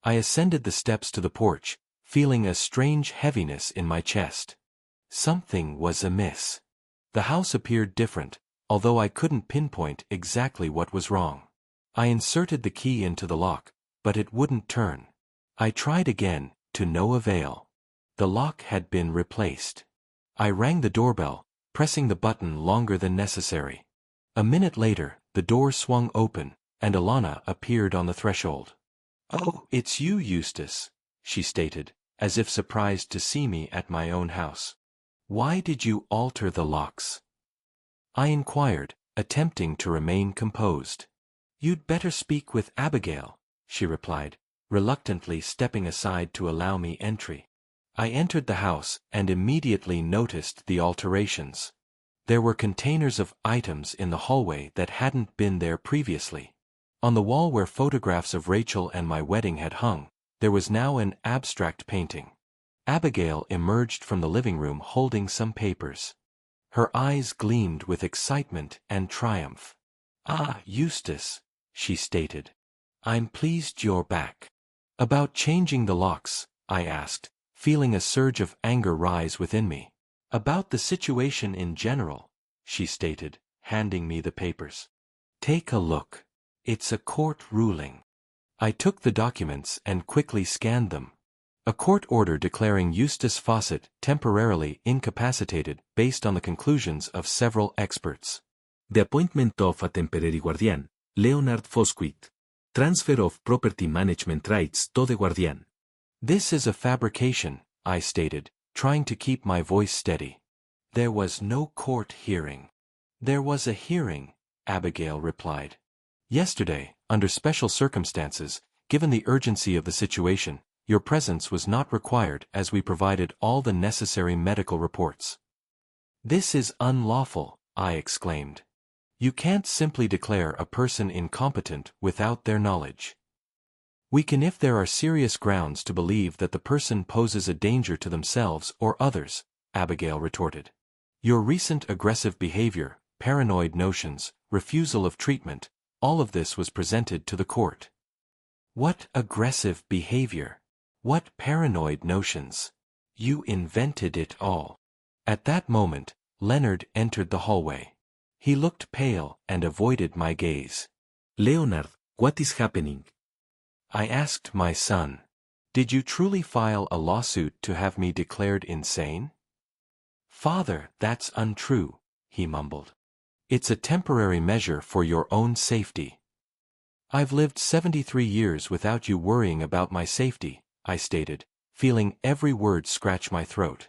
I ascended the steps to the porch, feeling a strange heaviness in my chest. Something was amiss. The house appeared different, although I couldn't pinpoint exactly what was wrong. I inserted the key into the lock, but it wouldn't turn. I tried again, to no avail. The lock had been replaced. I rang the doorbell, pressing the button longer than necessary. A minute later, the door swung open, and Alana appeared on the threshold. "Oh, it's you, Eustace," she stated, as if surprised to see me at my own house. "Why did you alter the locks?" I inquired, attempting to remain composed. "You'd better speak with Abigail," she replied, reluctantly stepping aside to allow me entry. I entered the house and immediately noticed the alterations. There were containers of items in the hallway that hadn't been there previously. On the wall where photographs of Rachel and my wedding had hung, there was now an abstract painting. Abigail emerged from the living room holding some papers. Her eyes gleamed with excitement and triumph. "Ah, Eustace," she stated. "I'm pleased you're back. About changing the locks, I asked, feeling a surge of anger rise within me. About the situation in general, she stated, handing me the papers. Take a look. It's a court ruling. I took the documents and quickly scanned them. A court order declaring Eustace Fawcett temporarily incapacitated based on the conclusions of several experts. The appointment of a temporary guardian, Leonard Fosquit. Transfer of property management rights to the guardian. This is a fabrication, I stated, trying to keep my voice steady. There was no court hearing. There was a hearing, Abigail replied. Yesterday, under special circumstances, given the urgency of the situation, your presence was not required as we provided all the necessary medical reports. This is unlawful, I exclaimed. You can't simply declare a person incompetent without their knowledge. We can if there are serious grounds to believe that the person poses a danger to themselves or others, Abigail retorted. Your recent aggressive behavior, paranoid notions, refusal of treatment, all of this was presented to the court. What aggressive behavior? What paranoid notions? You invented it all. At that moment, Leonard entered the hallway. He looked pale and avoided my gaze. Leonard, what is happening? I asked my son. Did you truly file a lawsuit to have me declared insane? Father, that's untrue, he mumbled. It's a temporary measure for your own safety. I've lived 73 years without you worrying about my safety, I stated, feeling every word scratch my throat.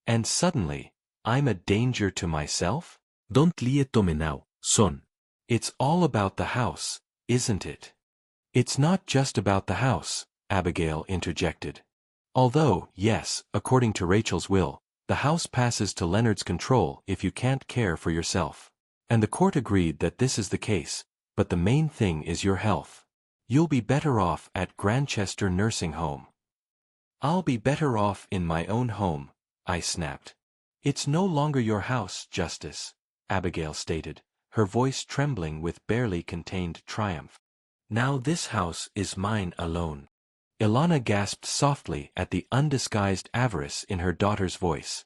And suddenly, I'm a danger to myself? Don't lie to me now, son. It's all about the house, isn't it? It's not just about the house, Abigail interjected. Although, yes, according to Rachel's will, the house passes to Leonard's control if you can't care for yourself. And the court agreed that this is the case, but the main thing is your health. You'll be better off at Grantchester Nursing Home. I'll be better off in my own home, I snapped. It's no longer your house, Justice, Abigail stated, her voice trembling with barely contained triumph. Now this house is mine alone. Ilana gasped softly at the undisguised avarice in her daughter's voice.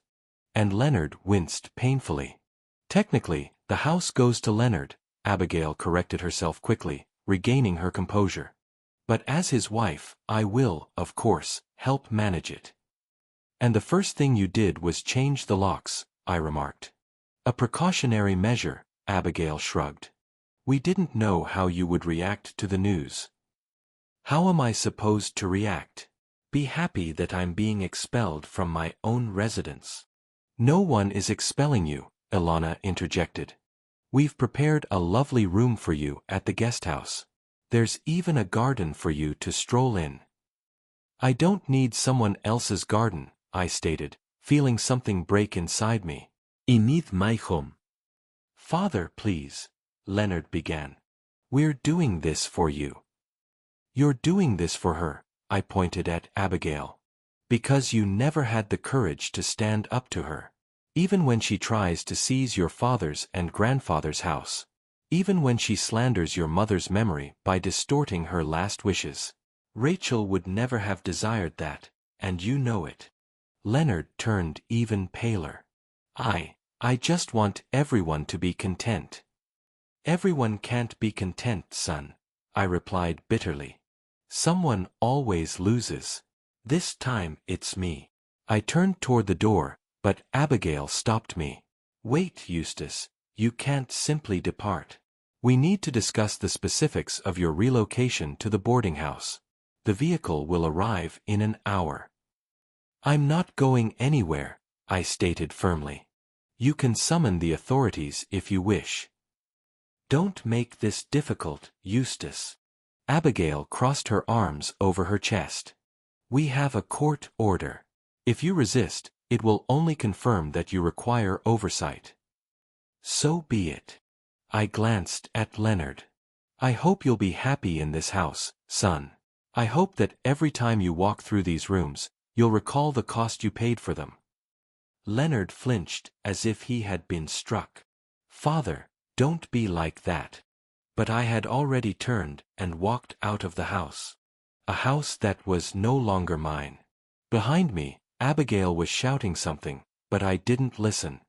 And Leonard winced painfully. Technically, the house goes to Leonard, Abigail corrected herself quickly, regaining her composure. But as his wife, I will, of course, help manage it. And the first thing you did was change the locks, I remarked. A precautionary measure, Abigail shrugged. We didn't know how you would react to the news. How am I supposed to react? Be happy that I'm being expelled from my own residence. No one is expelling you, Ilana interjected. We've prepared a lovely room for you at the guest house. There's even a garden for you to stroll in. I don't need someone else's garden, I stated, feeling something break inside me. I need my home. Father, please, Leonard began. We're doing this for you. You're doing this for her, I pointed at Abigail. Because you never had the courage to stand up to her. Even when she tries to seize your father's and grandfather's house. Even when she slanders your mother's memory by distorting her last wishes. Rachel would never have desired that, and you know it. Leonard turned even paler. I just want everyone to be content. Everyone can't be content, son, I replied bitterly. Someone always loses. This time it's me. I turned toward the door, but Abigail stopped me. Wait, Eustace, you can't simply depart. We need to discuss the specifics of your relocation to the boarding house. The vehicle will arrive in an hour. I'm not going anywhere, I stated firmly. You can summon the authorities if you wish. Don't make this difficult, Eustace. Abigail crossed her arms over her chest. We have a court order. If you resist, it will only confirm that you require oversight. So be it. I glanced at Leonard. I hope you'll be happy in this house, son. I hope that every time you walk through these rooms, you'll recall the cost you paid for them. Leonard flinched as if he had been struck. Father, don't be like that. But I had already turned and walked out of the house. A house that was no longer mine. Behind me, Abigail was shouting something, but I didn't listen.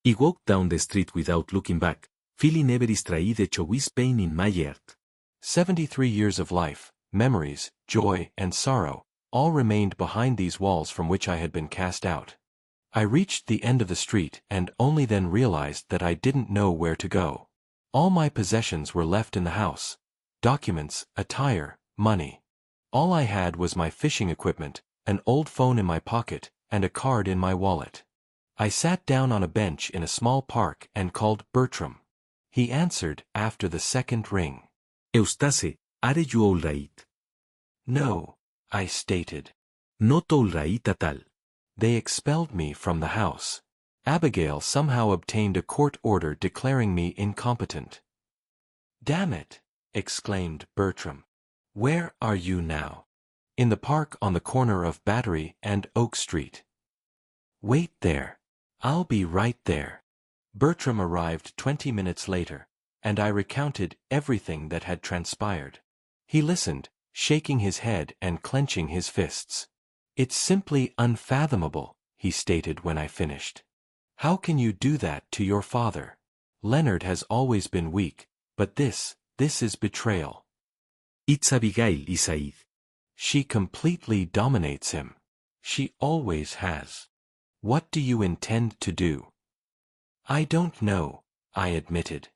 He walked down the street without looking back, feeling every stride a choice pain in my heart. 73 years of life, memories, joy, and sorrow, all remained behind these walls from which I had been cast out. I reached the end of the street and only then realized that I didn't know where to go. All my possessions were left in the house. Documents, attire, money. All I had was my fishing equipment, an old phone in my pocket, and a card in my wallet. I sat down on a bench in a small park and called Bertram. He answered after the second ring. Eustace, are you all right? No, I stated. Not all right at all. They expelled me from the house. Abigail somehow obtained a court order declaring me incompetent. Damn it, exclaimed Bertram. Where are you now? In the park on the corner of Battery and Oak Street. Wait there. I'll be right there. Bertram arrived 20 minutes later, and I recounted everything that had transpired. He listened, shaking his head and clenching his fists. It's simply unfathomable, he stated when I finished. How can you do that to your father? Leonard has always been weak, but this is betrayal. It's Abigail, Isaid. She completely dominates him. She always has. What do you intend to do? I don't know, I admitted.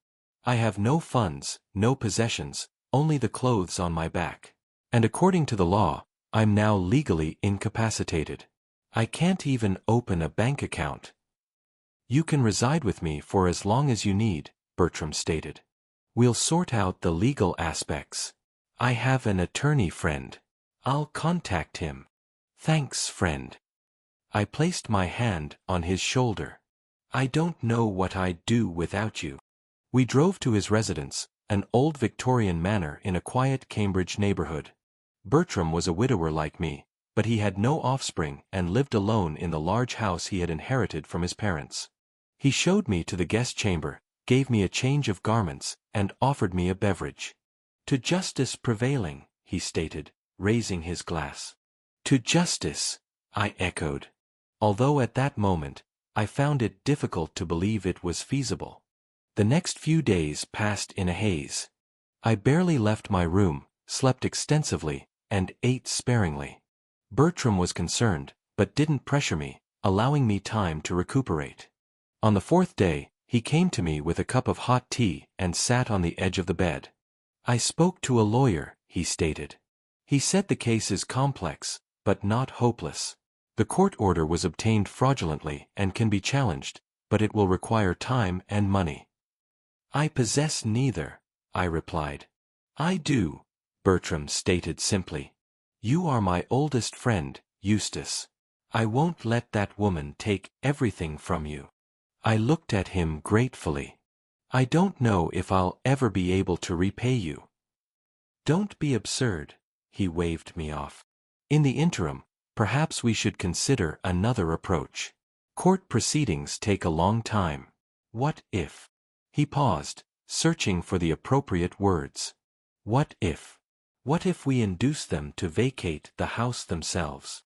I have no funds, no possessions, only the clothes on my back. And according to the law, I'm now legally incapacitated. I can't even open a bank account. You can reside with me for as long as you need, Bertram stated. We'll sort out the legal aspects. I have an attorney friend. I'll contact him. Thanks, friend. I placed my hand on his shoulder. I don't know what I'd do without you. We drove to his residence, an old Victorian manor in a quiet Cambridge neighborhood. Bertram was a widower like me, but he had no offspring and lived alone in the large house he had inherited from his parents. He showed me to the guest chamber, gave me a change of garments, and offered me a beverage. To justice prevailing, he stated, raising his glass. To justice, I echoed. Although at that moment, I found it difficult to believe it was feasible. The next few days passed in a haze. I barely left my room, slept extensively, and ate sparingly. Bertram was concerned, but didn't pressure me, allowing me time to recuperate. On the fourth day, he came to me with a cup of hot tea and sat on the edge of the bed. I spoke to a lawyer, he stated. He said the case is complex, but not hopeless. The court order was obtained fraudulently and can be challenged, but it will require time and money. I possess neither, I replied. I do, Bertram stated simply. You are my oldest friend, Eustace. I won't let that woman take everything from you. I looked at him gratefully. I don't know if I'll ever be able to repay you. Don't be absurd, he waved me off. In the interim, perhaps we should consider another approach. Court proceedings take a long time. What if? He paused, searching for the appropriate words. What if? What if we induce them to vacate the house themselves?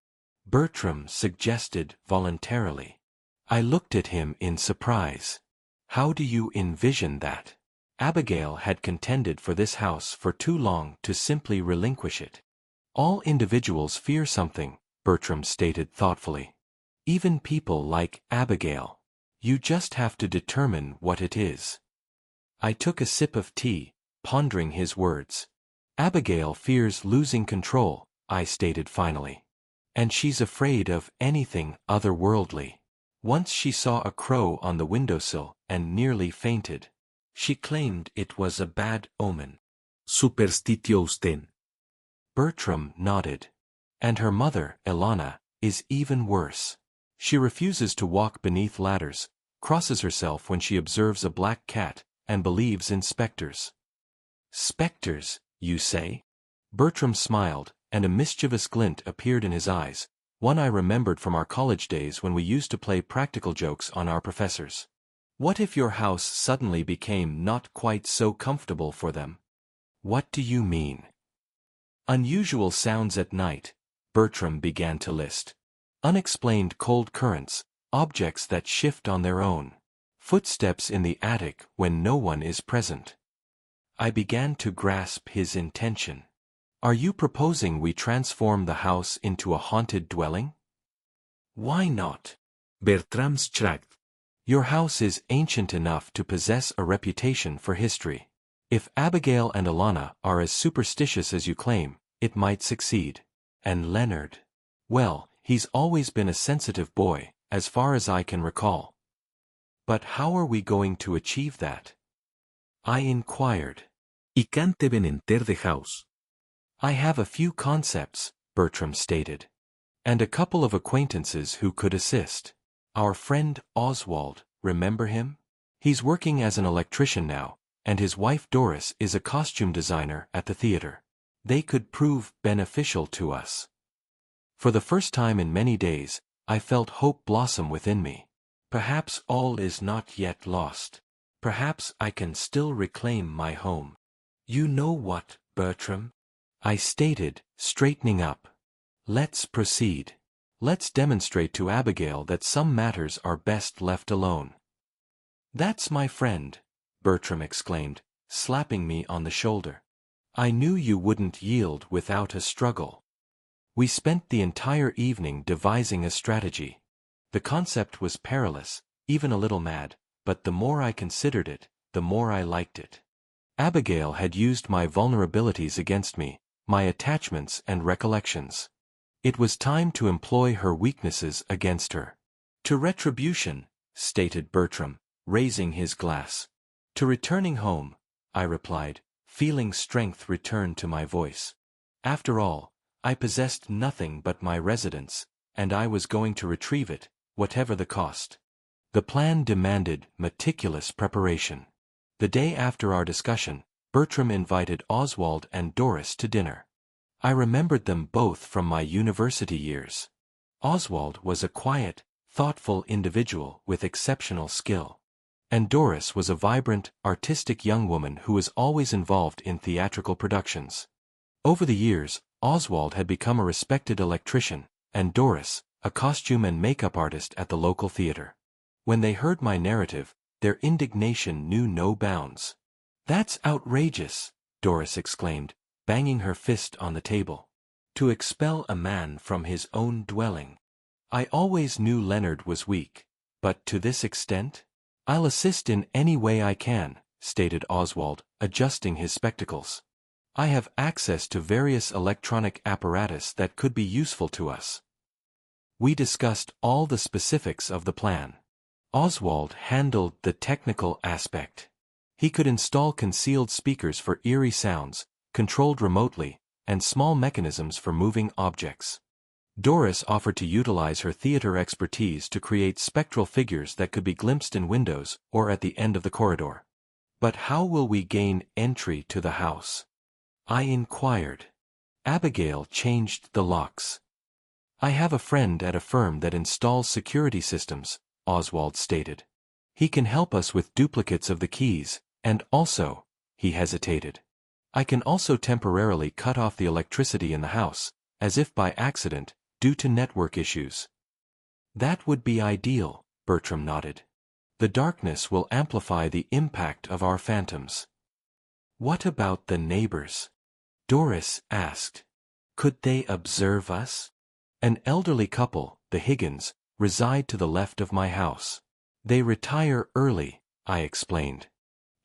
Bertram suggested voluntarily. I looked at him in surprise. How do you envision that? Abigail had contended for this house for too long to simply relinquish it. All individuals fear something, Bertram stated thoughtfully. Even people like Abigail. You just have to determine what it is. I took a sip of tea, pondering his words. Abigail fears losing control, I stated finally. And she's afraid of anything otherworldly. Once she saw a crow on the windowsill and nearly fainted. She claimed it was a bad omen. Superstitio. Bertram nodded. And her mother, Ilana, is even worse. She refuses to walk beneath ladders, crosses herself when she observes a black cat, and believes in specters. Specters, you say? Bertram smiled, and a mischievous glint appeared in his eyes, one I remembered from our college days when we used to play practical jokes on our professors. What if your house suddenly became not quite so comfortable for them? What do you mean? Unusual sounds at night, Bertram began to list. Unexplained cold currents, objects that shift on their own. Footsteps in the attic when no one is present. I began to grasp his intention. Are you proposing we transform the house into a haunted dwelling? Why not? Bertram shrugged. Your house is ancient enough to possess a reputation for history. If Abigail and Alana are as superstitious as you claim, it might succeed. And Leonard? Well, he's always been a sensitive boy, as far as I can recall. But how are we going to achieve that? I inquired. ¿Y can deben enter the house? I have a few concepts, Bertram stated. And a couple of acquaintances who could assist. Our friend Oswald, remember him? He's working as an electrician now, and his wife Doris is a costume designer at the theater. They could prove beneficial to us. For the first time in many days, I felt hope blossom within me. Perhaps all is not yet lost. Perhaps I can still reclaim my home. You know what, Bertram? I stated, straightening up. Let's proceed. Let's demonstrate to Abigail that some matters are best left alone. That's my friend, Bertram exclaimed, slapping me on the shoulder. I knew you wouldn't yield without a struggle. We spent the entire evening devising a strategy. The concept was perilous, even a little mad, but the more I considered it, the more I liked it. Abigail had used my vulnerabilities against me, my attachments and recollections. It was time to employ her weaknesses against her. To retribution, stated Bertram, raising his glass. To returning home, I replied, feeling strength return to my voice. After all, I possessed nothing but my residence, and I was going to retrieve it, whatever the cost. The plan demanded meticulous preparation. The day after our discussion, Bertram invited Oswald and Doris to dinner. I remembered them both from my university years. Oswald was a quiet, thoughtful individual with exceptional skill. And Doris was a vibrant, artistic young woman who was always involved in theatrical productions. Over the years, Oswald had become a respected electrician, and Doris, a costume and makeup artist at the local theater. When they heard my narrative, their indignation knew no bounds. That's outrageous, Doris exclaimed, banging her fist on the table. To expel a man from his own dwelling. I always knew Leonard was weak, but to this extent? I'll assist in any way I can, stated Oswald, adjusting his spectacles. I have access to various electronic apparatus that could be useful to us. We discussed all the specifics of the plan. Oswald handled the technical aspect. He could install concealed speakers for eerie sounds, controlled remotely, and small mechanisms for moving objects. Doris offered to utilize her theater expertise to create spectral figures that could be glimpsed in windows or at the end of the corridor. But how will we gain entry to the house? I inquired. Abigail changed the locks. I have a friend at a firm that installs security systems, Oswald stated. He can help us with duplicates of the keys, and also, he hesitated. I can also temporarily cut off the electricity in the house, as if by accident, due to network issues. That would be ideal, Bertram nodded. The darkness will amplify the impact of our phantoms. What about the neighbors? Doris asked. Could they observe us? An elderly couple, the Higgins, reside to the left of my house. They retire early, I explained.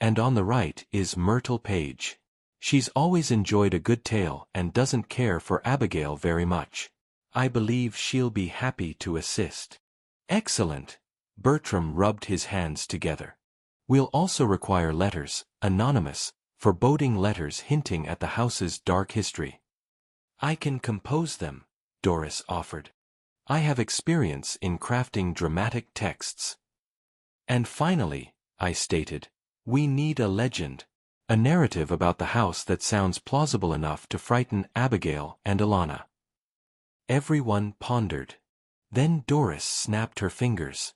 And on the right is Myrtle Page. She's always enjoyed a good tale and doesn't care for Abigail very much. I believe she'll be happy to assist. Excellent. Bertram rubbed his hands together. We'll also require letters, anonymous, foreboding letters hinting at the house's dark history. I can compose them, Doris offered. I have experience in crafting dramatic texts. And finally, I stated, we need a legend, a narrative about the house that sounds plausible enough to frighten Abigail and Alana. Everyone pondered. Then Doris snapped her fingers.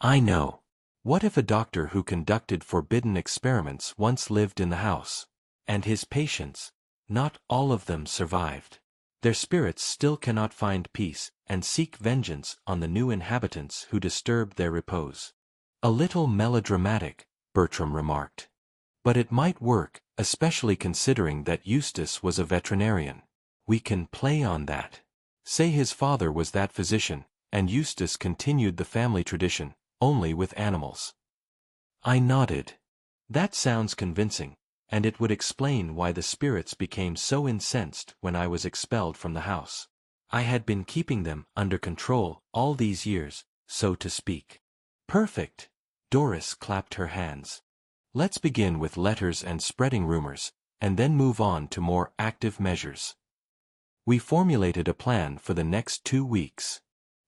I know. What if a doctor who conducted forbidden experiments once lived in the house? And his patients, Not all of them survived. Their spirits still cannot find peace, and seek vengeance on the new inhabitants who disturbed their repose. A little melodramatic, Bertram remarked. But it might work, especially considering that Eustace was a veterinarian. We can play on that. Say his father was that physician, and Eustace continued the family tradition, only with animals. I nodded. That sounds convincing, and it would explain why the spirits became so incensed when I was expelled from the house. I had been keeping them under control all these years, so to speak. Perfect. Doris clapped her hands. Let's begin with letters and spreading rumors, and then move on to more active measures. We formulated a plan for the next 2 weeks.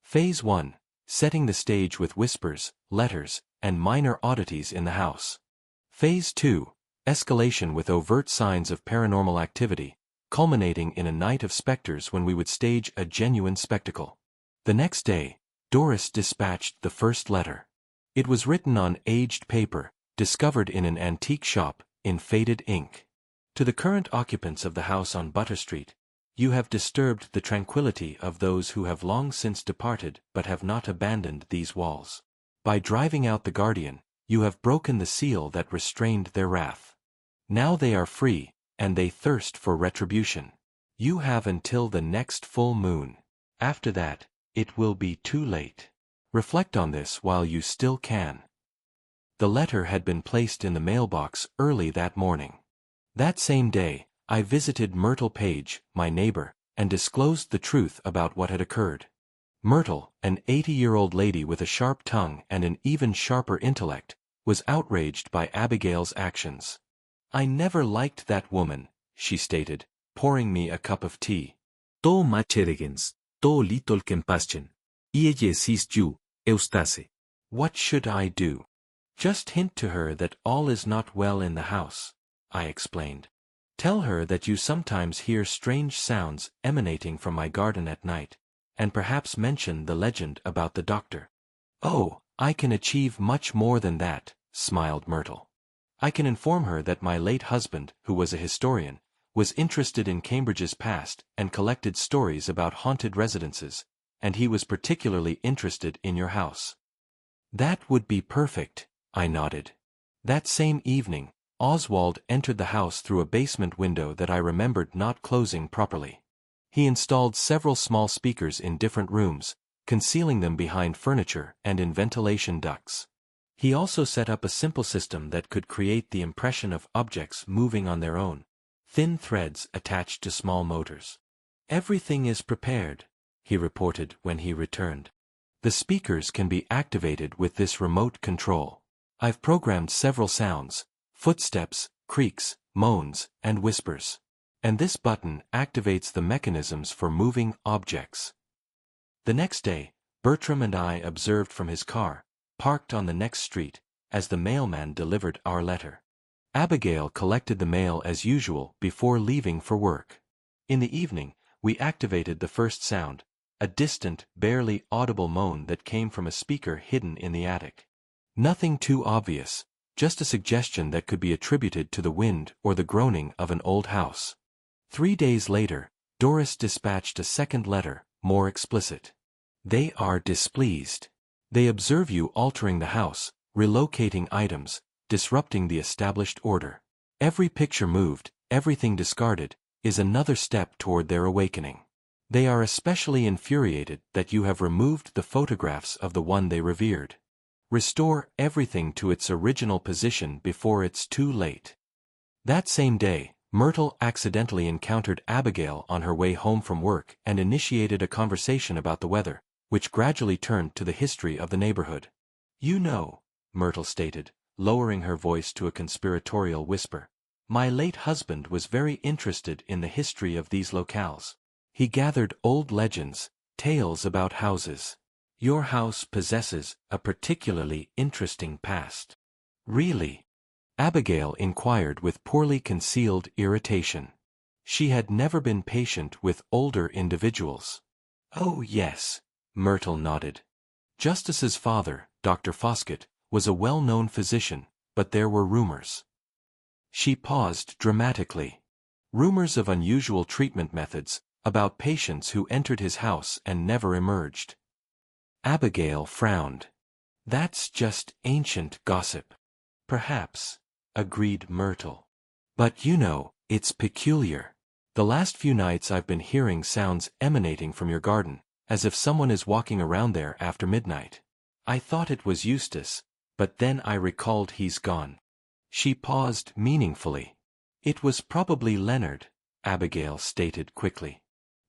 Phase 1, setting the stage with whispers, letters, and minor oddities in the house. Phase 2, escalation with overt signs of paranormal activity, culminating in a night of specters when we would stage a genuine spectacle. The next day, Doris dispatched the first letter. It was written on aged paper, discovered in an antique shop, in faded ink. To the current occupants of the house on Butter Street, you have disturbed the tranquility of those who have long since departed but have not abandoned these walls. By driving out the guardian, you have broken the seal that restrained their wrath. Now they are free, and they thirst for retribution. You have until the next full moon. After that, it will be too late. Reflect on this while you still can. The letter had been placed in the mailbox early that morning. That same day, I visited Myrtle Page, my neighbor, and disclosed the truth about what had occurred. Myrtle, an 80-year-old lady with a sharp tongue and an even sharper intellect, was outraged by Abigail's actions. I never liked that woman, she stated, pouring me a cup of tea. To macheregens, to little kempaschen. Ie sis ju, Eustace. What should I do? Just hint to her that all is not well in the house, I explained. Tell her that you sometimes hear strange sounds emanating from my garden at night, and perhaps mention the legend about the doctor. Oh, I can achieve much more than that, smiled Myrtle. I can inform her that my late husband, who was a historian, was interested in Cambridge's past and collected stories about haunted residences, and he was particularly interested in your house. That would be perfect, I nodded. That same evening, Oswald entered the house through a basement window that I remembered not closing properly. He installed several small speakers in different rooms, concealing them behind furniture and in ventilation ducts. He also set up a simple system that could create the impression of objects moving on their own, thin threads attached to small motors. Everything is prepared, he reported when he returned. The speakers can be activated with this remote control. I've programmed several sounds, footsteps, creaks, moans, and whispers. And this button activates the mechanisms for moving objects. The next day, Bertram and I observed from his car, parked on the next street, as the mailman delivered our letter. Abigail collected the mail as usual before leaving for work. In the evening, we activated the first sound, a distant, barely audible moan that came from a speaker hidden in the attic. Nothing too obvious, just a suggestion that could be attributed to the wind or the groaning of an old house. 3 days later, Doris dispatched a second letter, more explicit. They are displeased. They observe you altering the house, relocating items, disrupting the established order. Every picture moved, everything discarded, is another step toward their awakening. They are especially infuriated that you have removed the photographs of the one they revered. Restore everything to its original position before it's too late. That same day, Myrtle accidentally encountered Abigail on her way home from work and initiated a conversation about the weather, which gradually turned to the history of the neighborhood. You know, Myrtle stated, lowering her voice to a conspiratorial whisper, my late husband was very interested in the history of these locales. He gathered old legends, tales about houses. Your house possesses a particularly interesting past. Really? Abigail inquired with poorly concealed irritation. She had never been patient with older individuals. Oh yes, Myrtle nodded. Justice's father, Dr. Foskett, was a well-known physician, but there were rumors. She paused dramatically. Rumors of unusual treatment methods, about patients who entered his house and never emerged. Abigail frowned. That's just ancient gossip. Perhaps, agreed Myrtle. But you know, it's peculiar. The last few nights I've been hearing sounds emanating from your garden, as if someone is walking around there after midnight. I thought it was Eustace, but then I recalled he's gone. She paused meaningfully. It was probably Leonard, Abigail stated quickly.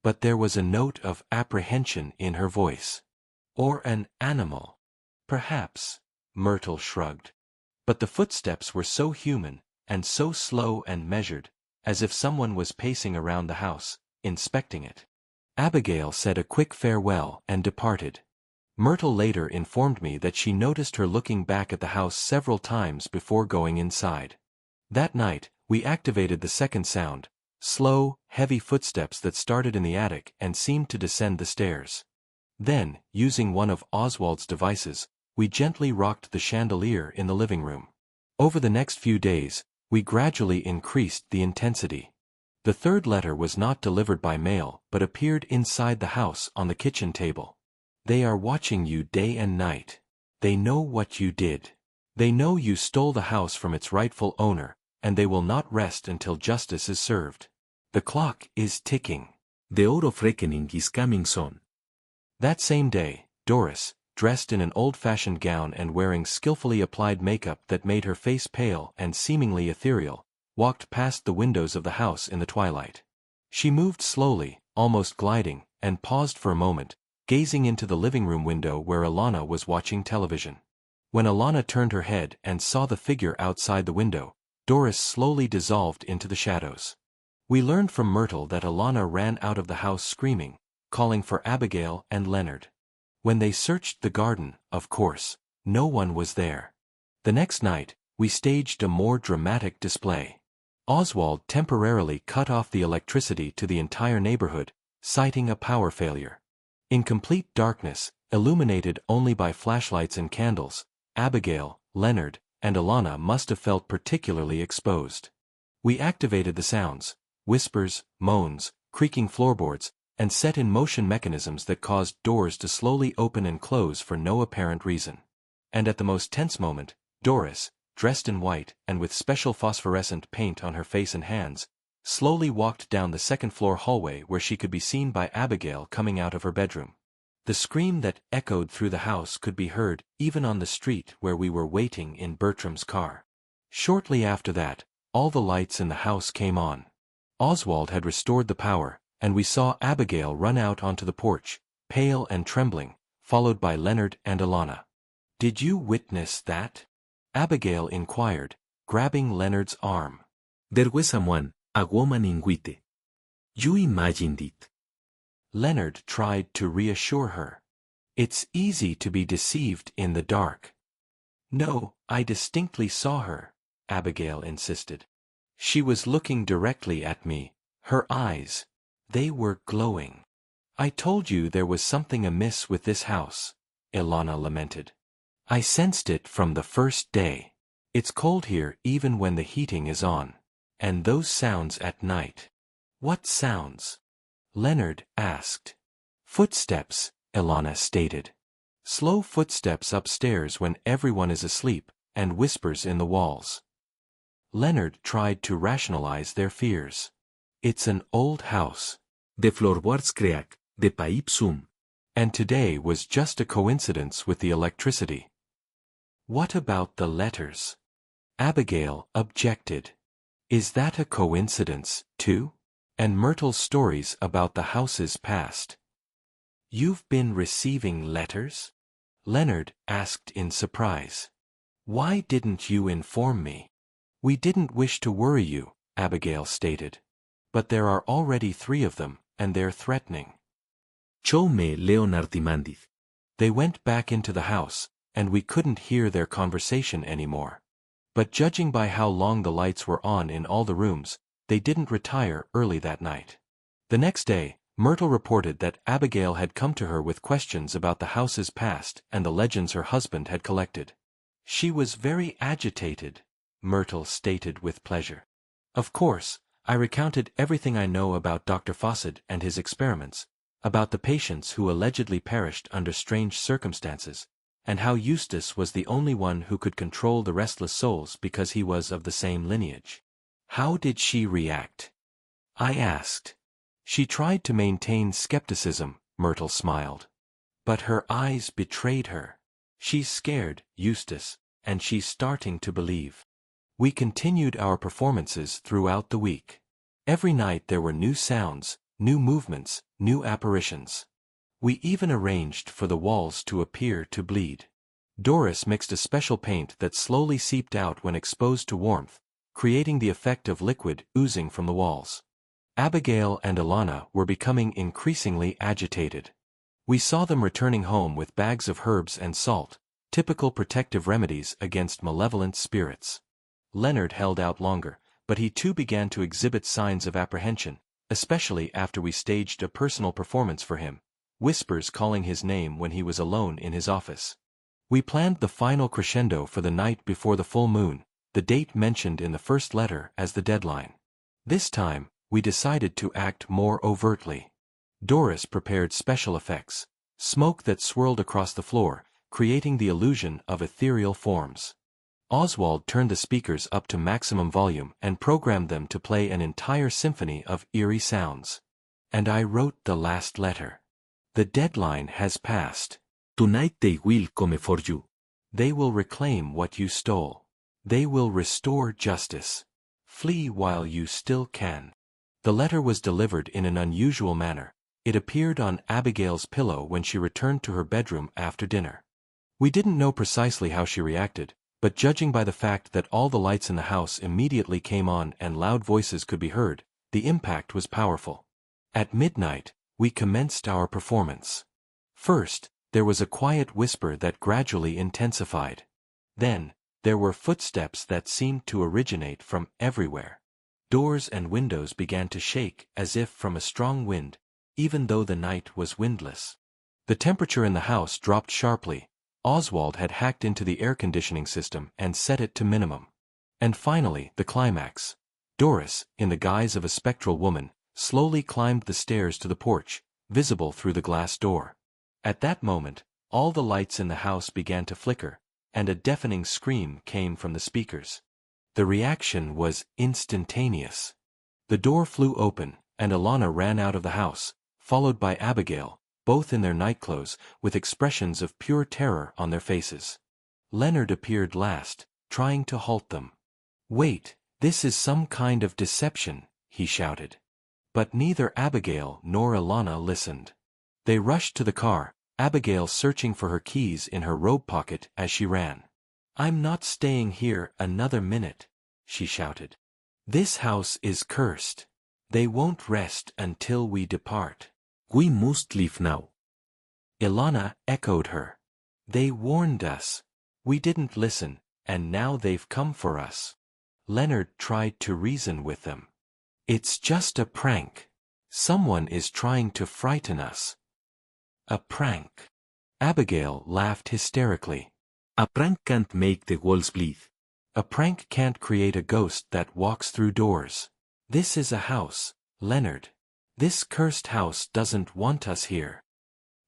But there was a note of apprehension in her voice. Or an animal. Perhaps, Myrtle shrugged. But the footsteps were so human, and so slow and measured, as if someone was pacing around the house, inspecting it. Abigail said a quick farewell and departed. Myrtle later informed me that she noticed her looking back at the house several times before going inside. That night, we activated the second sound, slow, heavy footsteps that started in the attic and seemed to descend the stairs. Then, using one of Oswald's devices, we gently rocked the chandelier in the living room. Over the next few days, we gradually increased the intensity. The third letter was not delivered by mail but appeared inside the house on the kitchen table. They are watching you day and night. They know what you did. They know you stole the house from its rightful owner, and they will not rest until justice is served. The clock is ticking. The hour of reckoning is coming soon. That same day, Doris, dressed in an old-fashioned gown and wearing skillfully applied makeup that made her face pale and seemingly ethereal, walked past the windows of the house in the twilight. She moved slowly, almost gliding, and paused for a moment, gazing into the living room window where Alana was watching television. When Alana turned her head and saw the figure outside the window, Doris slowly dissolved into the shadows. We learned from Myrtle that Alana ran out of the house screaming, calling for Abigail and Leonard. When they searched the garden, of course, no one was there. The next night, we staged a more dramatic display. Oswald temporarily cut off the electricity to the entire neighborhood, citing a power failure. In complete darkness, illuminated only by flashlights and candles, Abigail, Leonard, and Alana must have felt particularly exposed. We activated the sounds, whispers, moans, creaking floorboards, and set in motion mechanisms that caused doors to slowly open and close for no apparent reason. And at the most tense moment, Doris, dressed in white and with special phosphorescent paint on her face and hands, slowly walked down the second-floor hallway where she could be seen by Abigail coming out of her bedroom. The scream that echoed through the house could be heard even on the street where we were waiting in Bertram's car. Shortly after that, all the lights in the house came on. Oswald had restored the power, and we saw Abigail run out onto the porch, pale and trembling, followed by Leonard and Alana. "Did you witness that?" Abigail inquired, grabbing Leonard's arm. There was someone, a woman in white. You imagined it. Leonard tried to reassure her. "It's easy to be deceived in the dark." "No, I distinctly saw her," Abigail insisted. "She was looking directly at me, her eyes. They were glowing." "I told you there was something amiss with this house," Ilana lamented. "I sensed it from the first day. It's cold here even when the heating is on. And those sounds at night." "What sounds?" Leonard asked. "Footsteps," Ilana stated. "Slow footsteps upstairs when everyone is asleep, and whispers in the walls." Leonard tried to rationalize their fears. "It's an old house. The floorboards crack, the pipes hum. And today was just a coincidence with the electricity." "What about the letters?" Abigail objected. "Is that a coincidence, too? And Myrtle's stories about the house's past." "You've been receiving letters?" Leonard asked in surprise. "Why didn't you inform me?" "We didn't wish to worry you," Abigail stated. "But there are already 3 of them, and they're threatening." Ciò me Leonard demanded. They went back into the house, and we couldn't hear their conversation anymore. But judging by how long the lights were on in all the rooms, they didn't retire early that night. The next day, Myrtle reported that Abigail had come to her with questions about the house's past and the legends her husband had collected. "She was very agitated," Myrtle stated with pleasure. "Of course, I recounted everything I know about Dr. Fawcett and his experiments, about the patients who allegedly perished under strange circumstances, and how Eustace was the only one who could control the restless souls because he was of the same lineage. How did she react? I asked. She tried to maintain skepticism, Myrtle smiled. But her eyes betrayed her. She's scared, Eustace, and she's starting to believe. We continued our performances throughout the week. Every night there were new sounds, new movements, new apparitions. We even arranged for the walls to appear to bleed. Doris mixed a special paint that slowly seeped out when exposed to warmth, creating the effect of liquid oozing from the walls. Abigail and Alana were becoming increasingly agitated. We saw them returning home with bags of herbs and salt, typical protective remedies against malevolent spirits. Leonard held out longer, but he too began to exhibit signs of apprehension, especially after we staged a personal performance for him, whispers calling his name when he was alone in his office. We planned the final crescendo for the night before the full moon, the date mentioned in the first letter as the deadline. This time, we decided to act more overtly. Doris prepared special effects, smoke that swirled across the floor, creating the illusion of ethereal forms. Oswald turned the speakers up to maximum volume and programmed them to play an entire symphony of eerie sounds. And I wrote the last letter. The deadline has passed. Tonight they will come for you. They will reclaim what you stole. They will restore justice. Flee while you still can. The letter was delivered in an unusual manner. It appeared on Abigail's pillow when she returned to her bedroom after dinner. We didn't know precisely how she reacted, but judging by the fact that all the lights in the house immediately came on and loud voices could be heard, the impact was powerful. At midnight, we commenced our performance. First, there was a quiet whisper that gradually intensified. Then, there were footsteps that seemed to originate from everywhere. Doors and windows began to shake as if from a strong wind, even though the night was windless. The temperature in the house dropped sharply. Oswald had hacked into the air conditioning system and set it to minimum. And finally, the climax. Doris, in the guise of a spectral woman, slowly climbed the stairs to the porch, visible through the glass door. At that moment, all the lights in the house began to flicker, and a deafening scream came from the speakers. The reaction was instantaneous. The door flew open, and Alana ran out of the house, followed by Abigail, both in their nightclothes, with expressions of pure terror on their faces. Leonard appeared last, trying to halt them. "Wait, this is some kind of deception," he shouted. But neither Abigail nor Alana listened. They rushed to the car, Abigail searching for her keys in her robe pocket as she ran. "I'm not staying here another minute," she shouted. "This house is cursed. They won't rest until we depart. We must leave now." Ilana echoed her. "They warned us. We didn't listen, and now they've come for us." Leonard tried to reason with them. "It's just a prank. Someone is trying to frighten us." "A prank." Abigail laughed hysterically. A prank can't make the walls bleed. "A prank can't create a ghost that walks through doors. This is a house, Leonard. This cursed house doesn't want us here."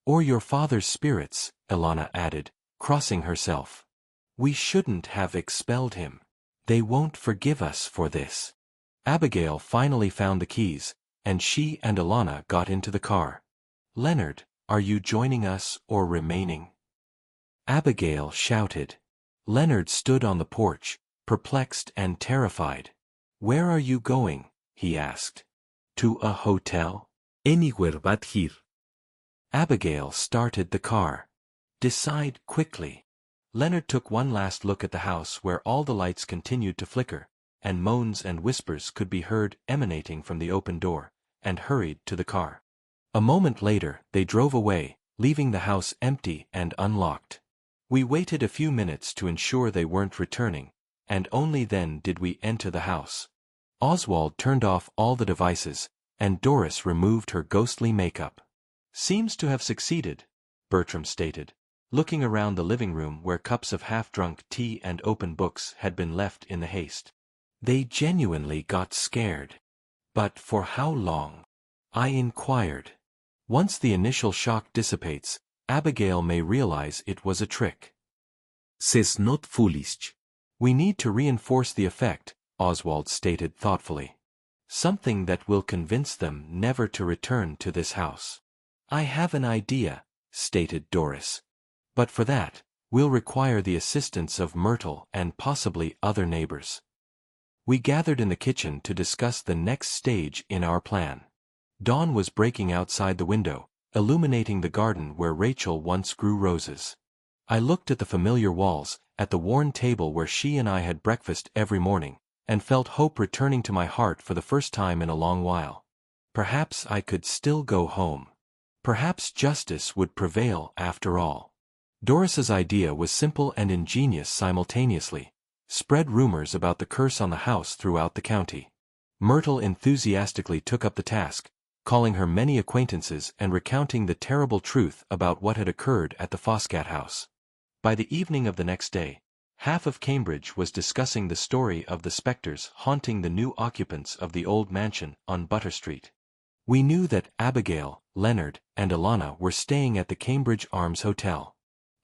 "Or your father's spirits," Ilana added, crossing herself. "We shouldn't have expelled him. They won't forgive us for this." Abigail finally found the keys, and she and Ilana got into the car. "Leonard, are you joining us or remaining?" Abigail shouted. Leonard stood on the porch, perplexed and terrified. "Where are you going?" he asked. "To a hotel?" Anywhere but here. Abigail started the car. "Decide quickly." Leonard took one last look at the house where all the lights continued to flicker, and moans and whispers could be heard emanating from the open door, and hurried to the car. A moment later, they drove away, leaving the house empty and unlocked. We waited a few minutes to ensure they weren't returning, and only then did we enter the house. Oswald turned off all the devices, and Doris removed her ghostly makeup. "Seems to have succeeded," Bertram stated, looking around the living room where cups of half-drunk tea and open books had been left in the haste. "They genuinely got scared." But for how long? I inquired. Once the initial shock dissipates, Abigail may realize it was a trick. Says not foolish. We need to reinforce the effect, Oswald stated thoughtfully. Something that will convince them never to return to this house. I have an idea, stated Doris. But for that, we'll require the assistance of Myrtle and possibly other neighbors. We gathered in the kitchen to discuss the next stage in our plan. Dawn was breaking outside the window, illuminating the garden where Rachel once grew roses. I looked at the familiar walls, at the worn table where she and I had breakfast every morning, and felt hope returning to my heart for the first time in a long while. Perhaps I could still go home. Perhaps justice would prevail after all. Doris's idea was simple and ingenious simultaneously. Spread rumors about the curse on the house throughout the county. Myrtle enthusiastically took up the task, calling her many acquaintances and recounting the terrible truth about what had occurred at the Foscat house. By the evening of the next day, half of Cambridge was discussing the story of the specters haunting the new occupants of the old mansion on Butter Street. We knew that Abigail, Leonard, and Alana were staying at the Cambridge Arms Hotel.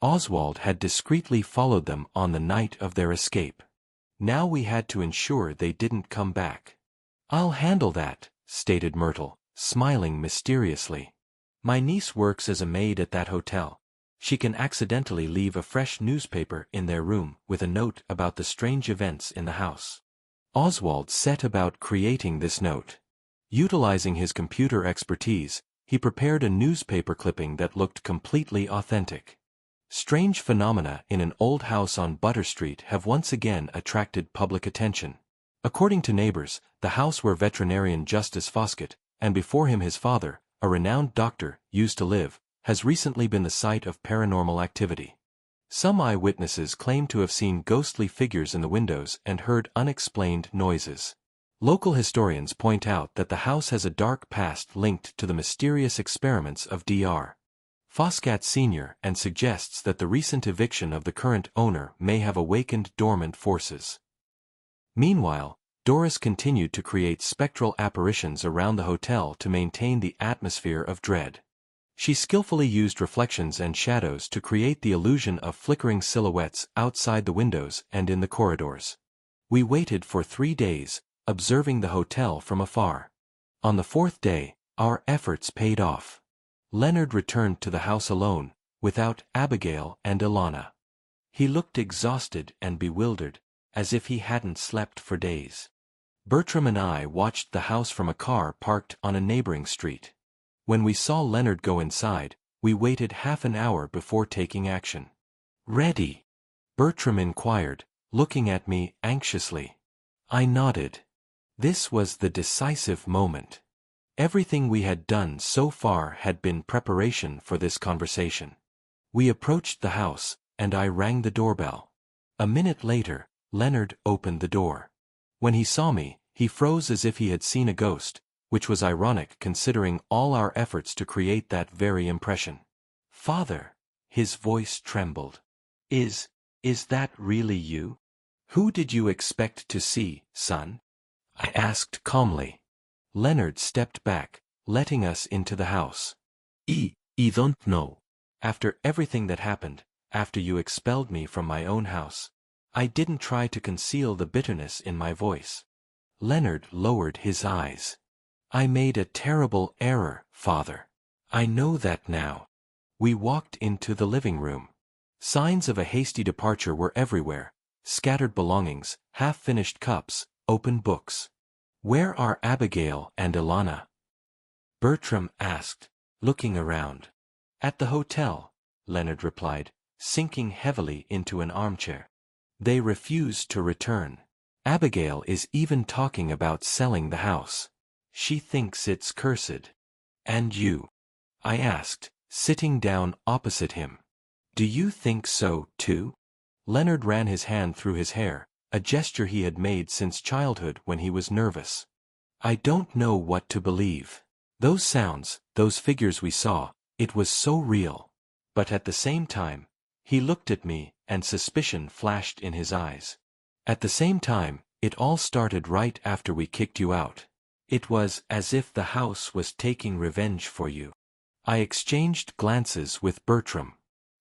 Oswald had discreetly followed them on the night of their escape. Now we had to ensure they didn't come back. "I'll handle that," stated Myrtle, smiling mysteriously. "My niece works as a maid at that hotel. She can accidentally leave a fresh newspaper in their room with a note about the strange events in the house." Oswald set about creating this note. Utilizing his computer expertise, he prepared a newspaper clipping that looked completely authentic. Strange phenomena in an old house on Butter Street have once again attracted public attention. According to neighbors, the house where veterinarian Justice Foscat, and before him his father, a renowned doctor, used to live, has recently been the site of paranormal activity. Some eyewitnesses claim to have seen ghostly figures in the windows and heard unexplained noises. Local historians point out that the house has a dark past linked to the mysterious experiments of Dr. Foscat Sr. and suggests that the recent eviction of the current owner may have awakened dormant forces. Meanwhile, Doris continued to create spectral apparitions around the hotel to maintain the atmosphere of dread. She skillfully used reflections and shadows to create the illusion of flickering silhouettes outside the windows and in the corridors. We waited for 3 days, observing the hotel from afar. On the 4th day, our efforts paid off. Leonard returned to the house alone, without Abigail and Alana. He looked exhausted and bewildered, as if he hadn't slept for days. Bertram and I watched the house from a car parked on a neighboring street. When we saw Leonard go inside, we waited half an hour before taking action. "Ready?" Bertram inquired, looking at me anxiously. I nodded. This was the decisive moment. Everything we had done so far had been preparation for this conversation. We approached the house, and I rang the doorbell. A minute later, Leonard opened the door. When he saw me, he froze as if he had seen a ghost, which was ironic considering all our efforts to create that very impression. "Father," his voice trembled. Is that really you? Who did you expect to see, son?" I asked calmly. Leonard stepped back, letting us into the house. I don't know. "After everything that happened, after you expelled me from my own house." I didn't try to conceal the bitterness in my voice. Leonard lowered his eyes. "I made a terrible error, Father. I know that now." We walked into the living room. Signs of a hasty departure were everywhere: scattered belongings, half-finished cups, open books. "Where are Abigail and Alana?" Bertram asked, looking around. "At the hotel," Leonard replied, sinking heavily into an armchair. "They refuse to return. Abigail is even talking about selling the house. She thinks it's cursed." "And you?" I asked, sitting down opposite him. "Do you think so, too?" Leonard ran his hand through his hair, a gesture he had made since childhood when he was nervous. "I don't know what to believe. Those sounds, those figures we saw, it was so real. But at the same time," he looked at me, and suspicion flashed in his eyes. "At the same time, it all started right after we kicked you out. It was as if the house was taking revenge for you. I exchanged glances with Bertram.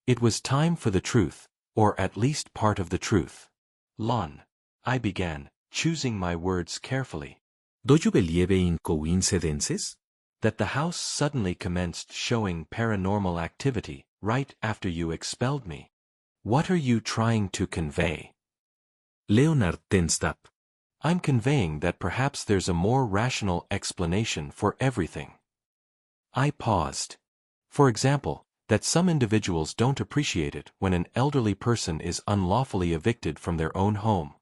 It was time for the truth, or at least part of the truth. Lon, I began, choosing my words carefully. Do you believe in coincidences? That the house suddenly commenced showing paranormal activity right after you expelled me. What are you trying to convey? Leonard tensed up. I'm conveying that perhaps there's a more rational explanation for everything. I paused. For example, that some individuals don't appreciate it when an elderly person is unlawfully evicted from their own home.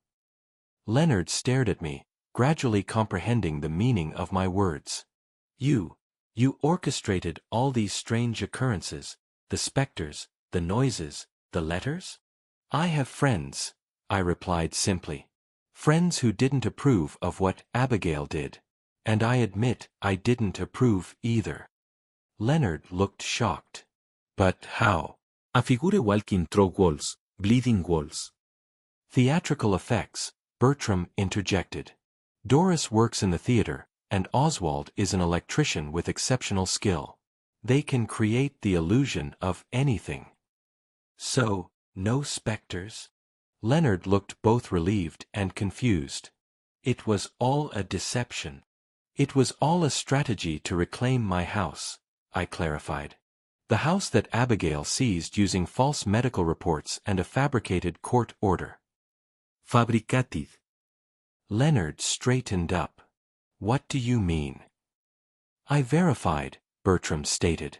Leonard stared at me, gradually comprehending the meaning of my words. You orchestrated all these strange occurrences, the specters, the noises, the letters? I have friends, I replied simply. Friends who didn't approve of what Abigail did. And I admit I didn't approve either. Leonard looked shocked. But how? A figure walking through walls, bleeding walls. Theatrical effects, Bertram interjected. Doris works in the theater, and Oswald is an electrician with exceptional skill. They can create the illusion of anything. So, no specters? Leonard looked both relieved and confused. It was all a deception. It was all a strategy to reclaim my house, I clarified. The house that Abigail seized using false medical reports and a fabricated court order. Fabricated. Leonard straightened up. What do you mean? I verified, Bertram stated.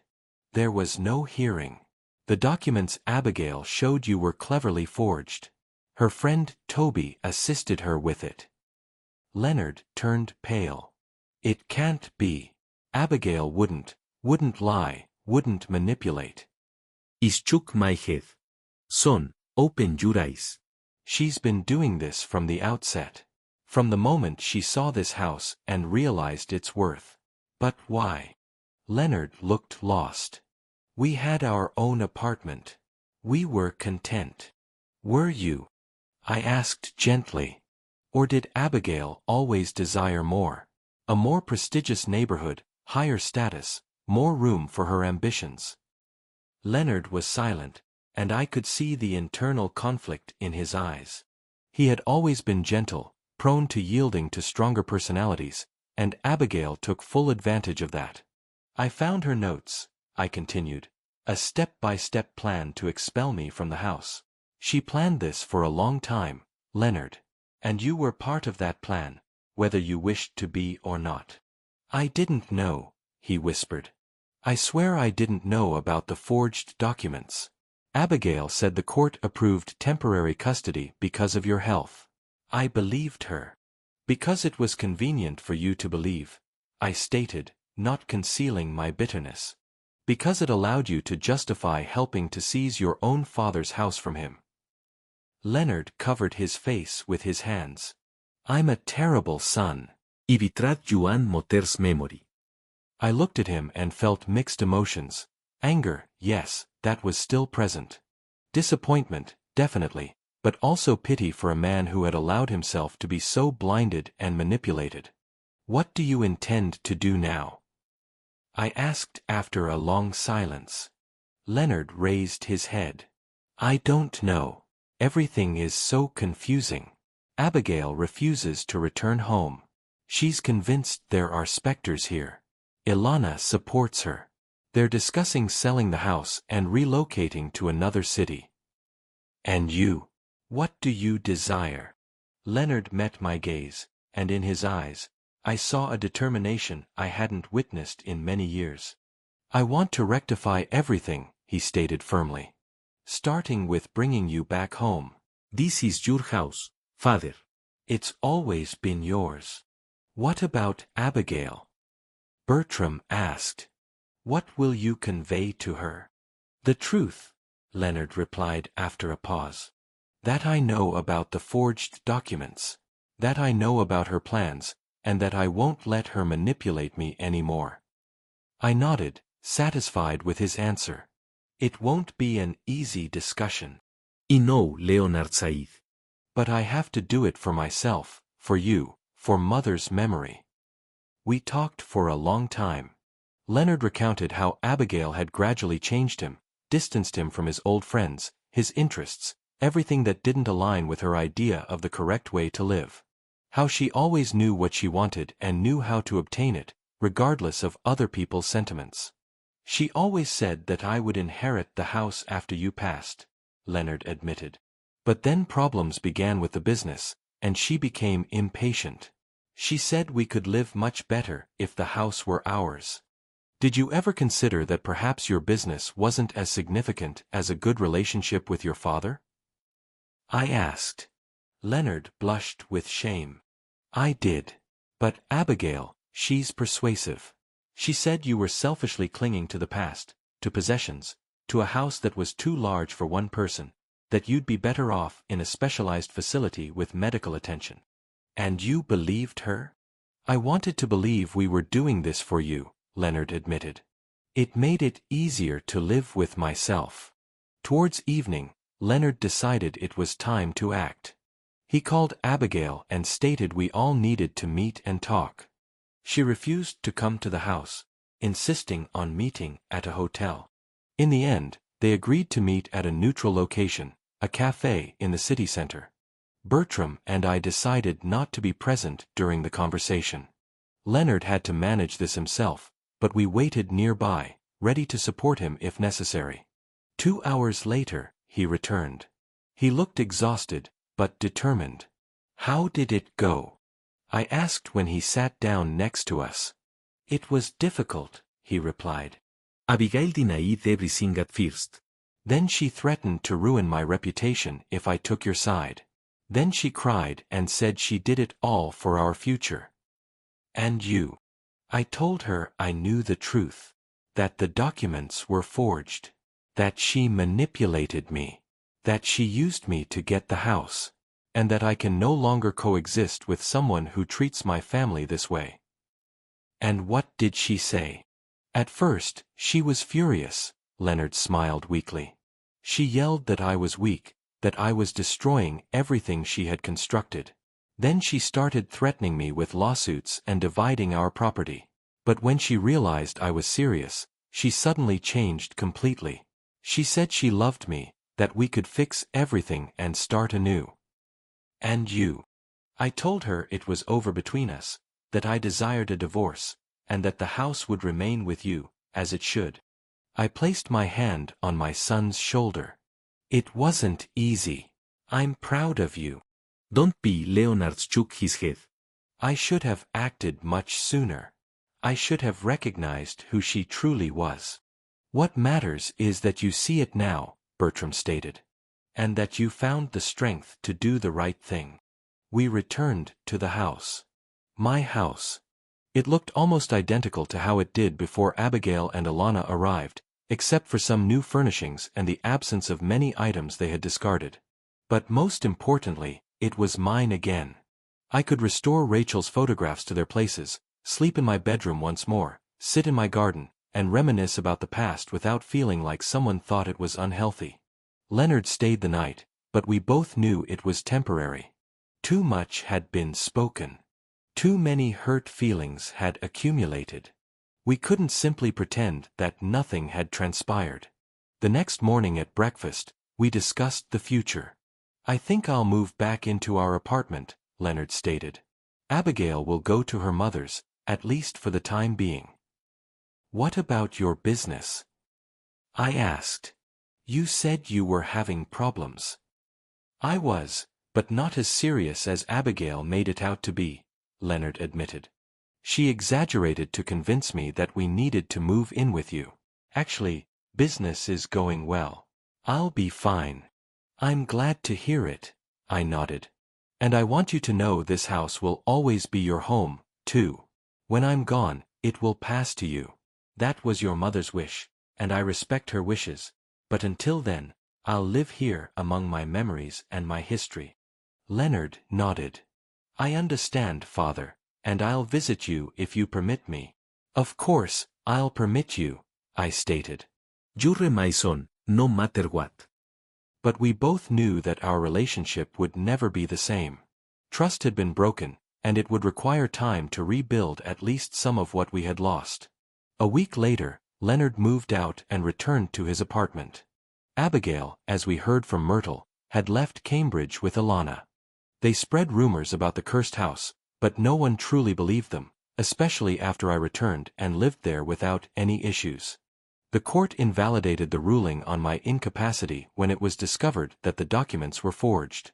There was no hearing. The documents Abigail showed you were cleverly forged. Her friend Toby assisted her with it. Leonard turned pale. It can't be. Abigail wouldn't lie, wouldn't manipulate. I shook my head. Son, open your eyes. She's been doing this from the outset. From the moment she saw this house and realized its worth. But why? Leonard looked lost. We had our own apartment. We were content. Were you? I asked gently. Or did Abigail always desire more? A more prestigious neighborhood, higher status, more room for her ambitions. Leonard was silent, and I could see the internal conflict in his eyes. He had always been gentle, prone to yielding to stronger personalities, and Abigail took full advantage of that. I found her notes, I continued, a step-by-step plan to expel me from the house. She planned this for a long time, Leonard. And you were part of that plan, whether you wished to be or not. I didn't know, he whispered. I swear I didn't know about the forged documents. Abigail said the court approved temporary custody because of your health. I believed her. Because it was convenient for you to believe, I stated, not concealing my bitterness. Because it allowed you to justify helping to seize your own father's house from him. Leonard covered his face with his hands. I'm a terrible son. I vitrat Juan Moters memory. I looked at him and felt mixed emotions. Anger, yes, that was still present. Disappointment, definitely, but also pity for a man who had allowed himself to be so blinded and manipulated. What do you intend to do now? I asked after a long silence. Leonard raised his head. I don't know. Everything is so confusing. Abigail refuses to return home. She's convinced there are specters here. Ilana supports her. They're discussing selling the house and relocating to another city. And you? What do you desire? Leonard met my gaze, and in his eyes, I saw a determination I hadn't witnessed in many years. I want to rectify everything, he stated firmly. Starting with bringing you back home. This is your house, father. It's always been yours. What about Abigail? Bertram asked. What will you convey to her? The truth, Leonard replied after a pause. That I know about the forged documents. That I know about her plans, and that I won't let her manipulate me anymore. I nodded, satisfied with his answer. It won't be an easy discussion. I know, Leonard Said. But I have to do it for myself, for you, for Mother's memory. We talked for a long time. Leonard recounted how Abigail had gradually changed him, distanced him from his old friends, his interests, everything that didn't align with her idea of the correct way to live. How she always knew what she wanted and knew how to obtain it, regardless of other people's sentiments. She always said that I would inherit the house after you passed, Leonard admitted. But then problems began with the business, and she became impatient. She said we could live much better if the house were ours. Did you ever consider that perhaps your business wasn't as significant as a good relationship with your father? I asked. Leonard blushed with shame. I did. But Abigail, she's persuasive. She said you were selfishly clinging to the past, to possessions, to a house that was too large for one person, that you'd be better off in a specialized facility with medical attention. And you believed her? I wanted to believe we were doing this for you, Leonard admitted. It made it easier to live with myself. Towards evening, Leonard decided it was time to act. He called Abigail and stated we all needed to meet and talk. She refused to come to the house, insisting on meeting at a hotel. In the end, they agreed to meet at a neutral location, a cafe in the city center. Bertram and I decided not to be present during the conversation. Leonard had to manage this himself, but we waited nearby, ready to support him if necessary. 2 hours later, he returned. He looked exhausted, but determined. How did it go? I asked when he sat down next to us. It was difficult, he replied. Abigail denied everything at first. Then she threatened to ruin my reputation if I took your side. Then she cried and said she did it all for our future. And you? I told her I knew the truth, that the documents were forged, that she manipulated me, that she used me to get the house, and that I can no longer coexist with someone who treats my family this way. And what did she say? At first, she was furious, Leonard smiled weakly. She yelled that I was weak, that I was destroying everything she had constructed. Then she started threatening me with lawsuits and dividing our property. But when she realized I was serious, she suddenly changed completely. She said she loved me, that we could fix everything and start anew. And you? I told her it was over between us, that I desired a divorce, and that the house would remain with you, as it should. I placed my hand on my son's shoulder. It wasn't easy. I'm proud of you. Don't be. Leonard shook his head. I should have acted much sooner. I should have recognized who she truly was. What matters is that you see it now, Bertram stated, and that you found the strength to do the right thing. We returned to the house. My house. It looked almost identical to how it did before Abigail and Alana arrived, except for some new furnishings and the absence of many items they had discarded. But most importantly, it was mine again. I could restore Rachel's photographs to their places, sleep in my bedroom once more, sit in my garden, and reminisce about the past without feeling like someone thought it was unhealthy. Leonard stayed the night, but we both knew it was temporary. Too much had been spoken. Too many hurt feelings had accumulated. We couldn't simply pretend that nothing had transpired. The next morning at breakfast, we discussed the future. I think I'll move back into our apartment, Leonard stated. Abigail will go to her mother's, at least for the time being. What about your business? I asked. You said you were having problems. I was, but not as serious as Abigail made it out to be, Leonard admitted. She exaggerated to convince me that we needed to move in with you. Actually, business is going well. I'll be fine. I'm glad to hear it, I nodded. And I want you to know this house will always be your home, too. When I'm gone, it will pass to you. That was your mother's wish, and I respect her wishes, but until then, I'll live here among my memories and my history. Leonard nodded. I understand, Father, and I'll visit you if you permit me. Of course, I'll permit you, I stated. You're my son, no matter what. But we both knew that our relationship would never be the same. Trust had been broken, and it would require time to rebuild at least some of what we had lost. A week later, Leonard moved out and returned to his apartment. Abigail, as we heard from Myrtle, had left Cambridge with Alana. They spread rumors about the cursed house, but no one truly believed them, especially after I returned and lived there without any issues. The court invalidated the ruling on my incapacity when it was discovered that the documents were forged.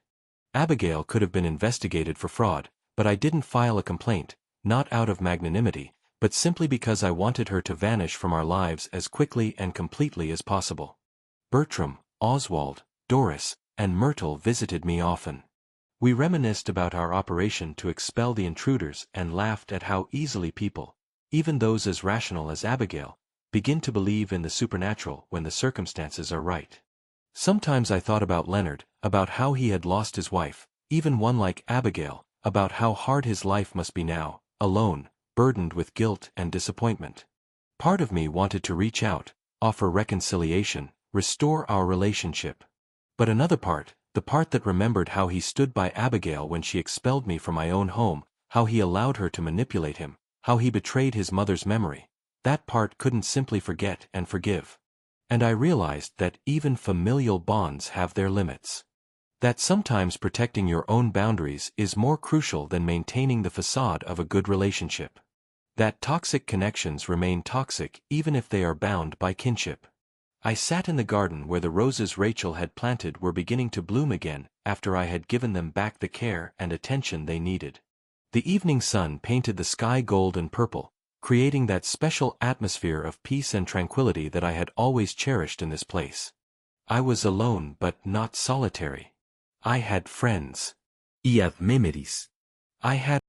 Abigail could have been investigated for fraud, but I didn't file a complaint, not out of magnanimity, but simply because I wanted her to vanish from our lives as quickly and completely as possible. Bertram, Oswald, Doris, and Myrtle visited me often. We reminisced about our operation to expel the intruders and laughed at how easily people, even those as rational as Abigail, begin to believe in the supernatural when the circumstances are right. Sometimes I thought about Leonard, about how he had lost his wife, even one like Abigail, about how hard his life must be now, alone, burdened with guilt and disappointment. Part of me wanted to reach out, offer reconciliation, restore our relationship. But another part, the part that remembered how he stood by Abigail when she expelled me from my own home, how he allowed her to manipulate him, how he betrayed his mother's memory, that part couldn't simply forget and forgive. And I realized that even familial bonds have their limits. That sometimes protecting your own boundaries is more crucial than maintaining the facade of a good relationship. That toxic connections remain toxic even if they are bound by kinship. I sat in the garden where the roses Rachel had planted were beginning to bloom again after I had given them back the care and attention they needed. The evening sun painted the sky gold and purple, creating that special atmosphere of peace and tranquility that I had always cherished in this place. I was alone but not solitary. I had friends. Y ad memoris. I had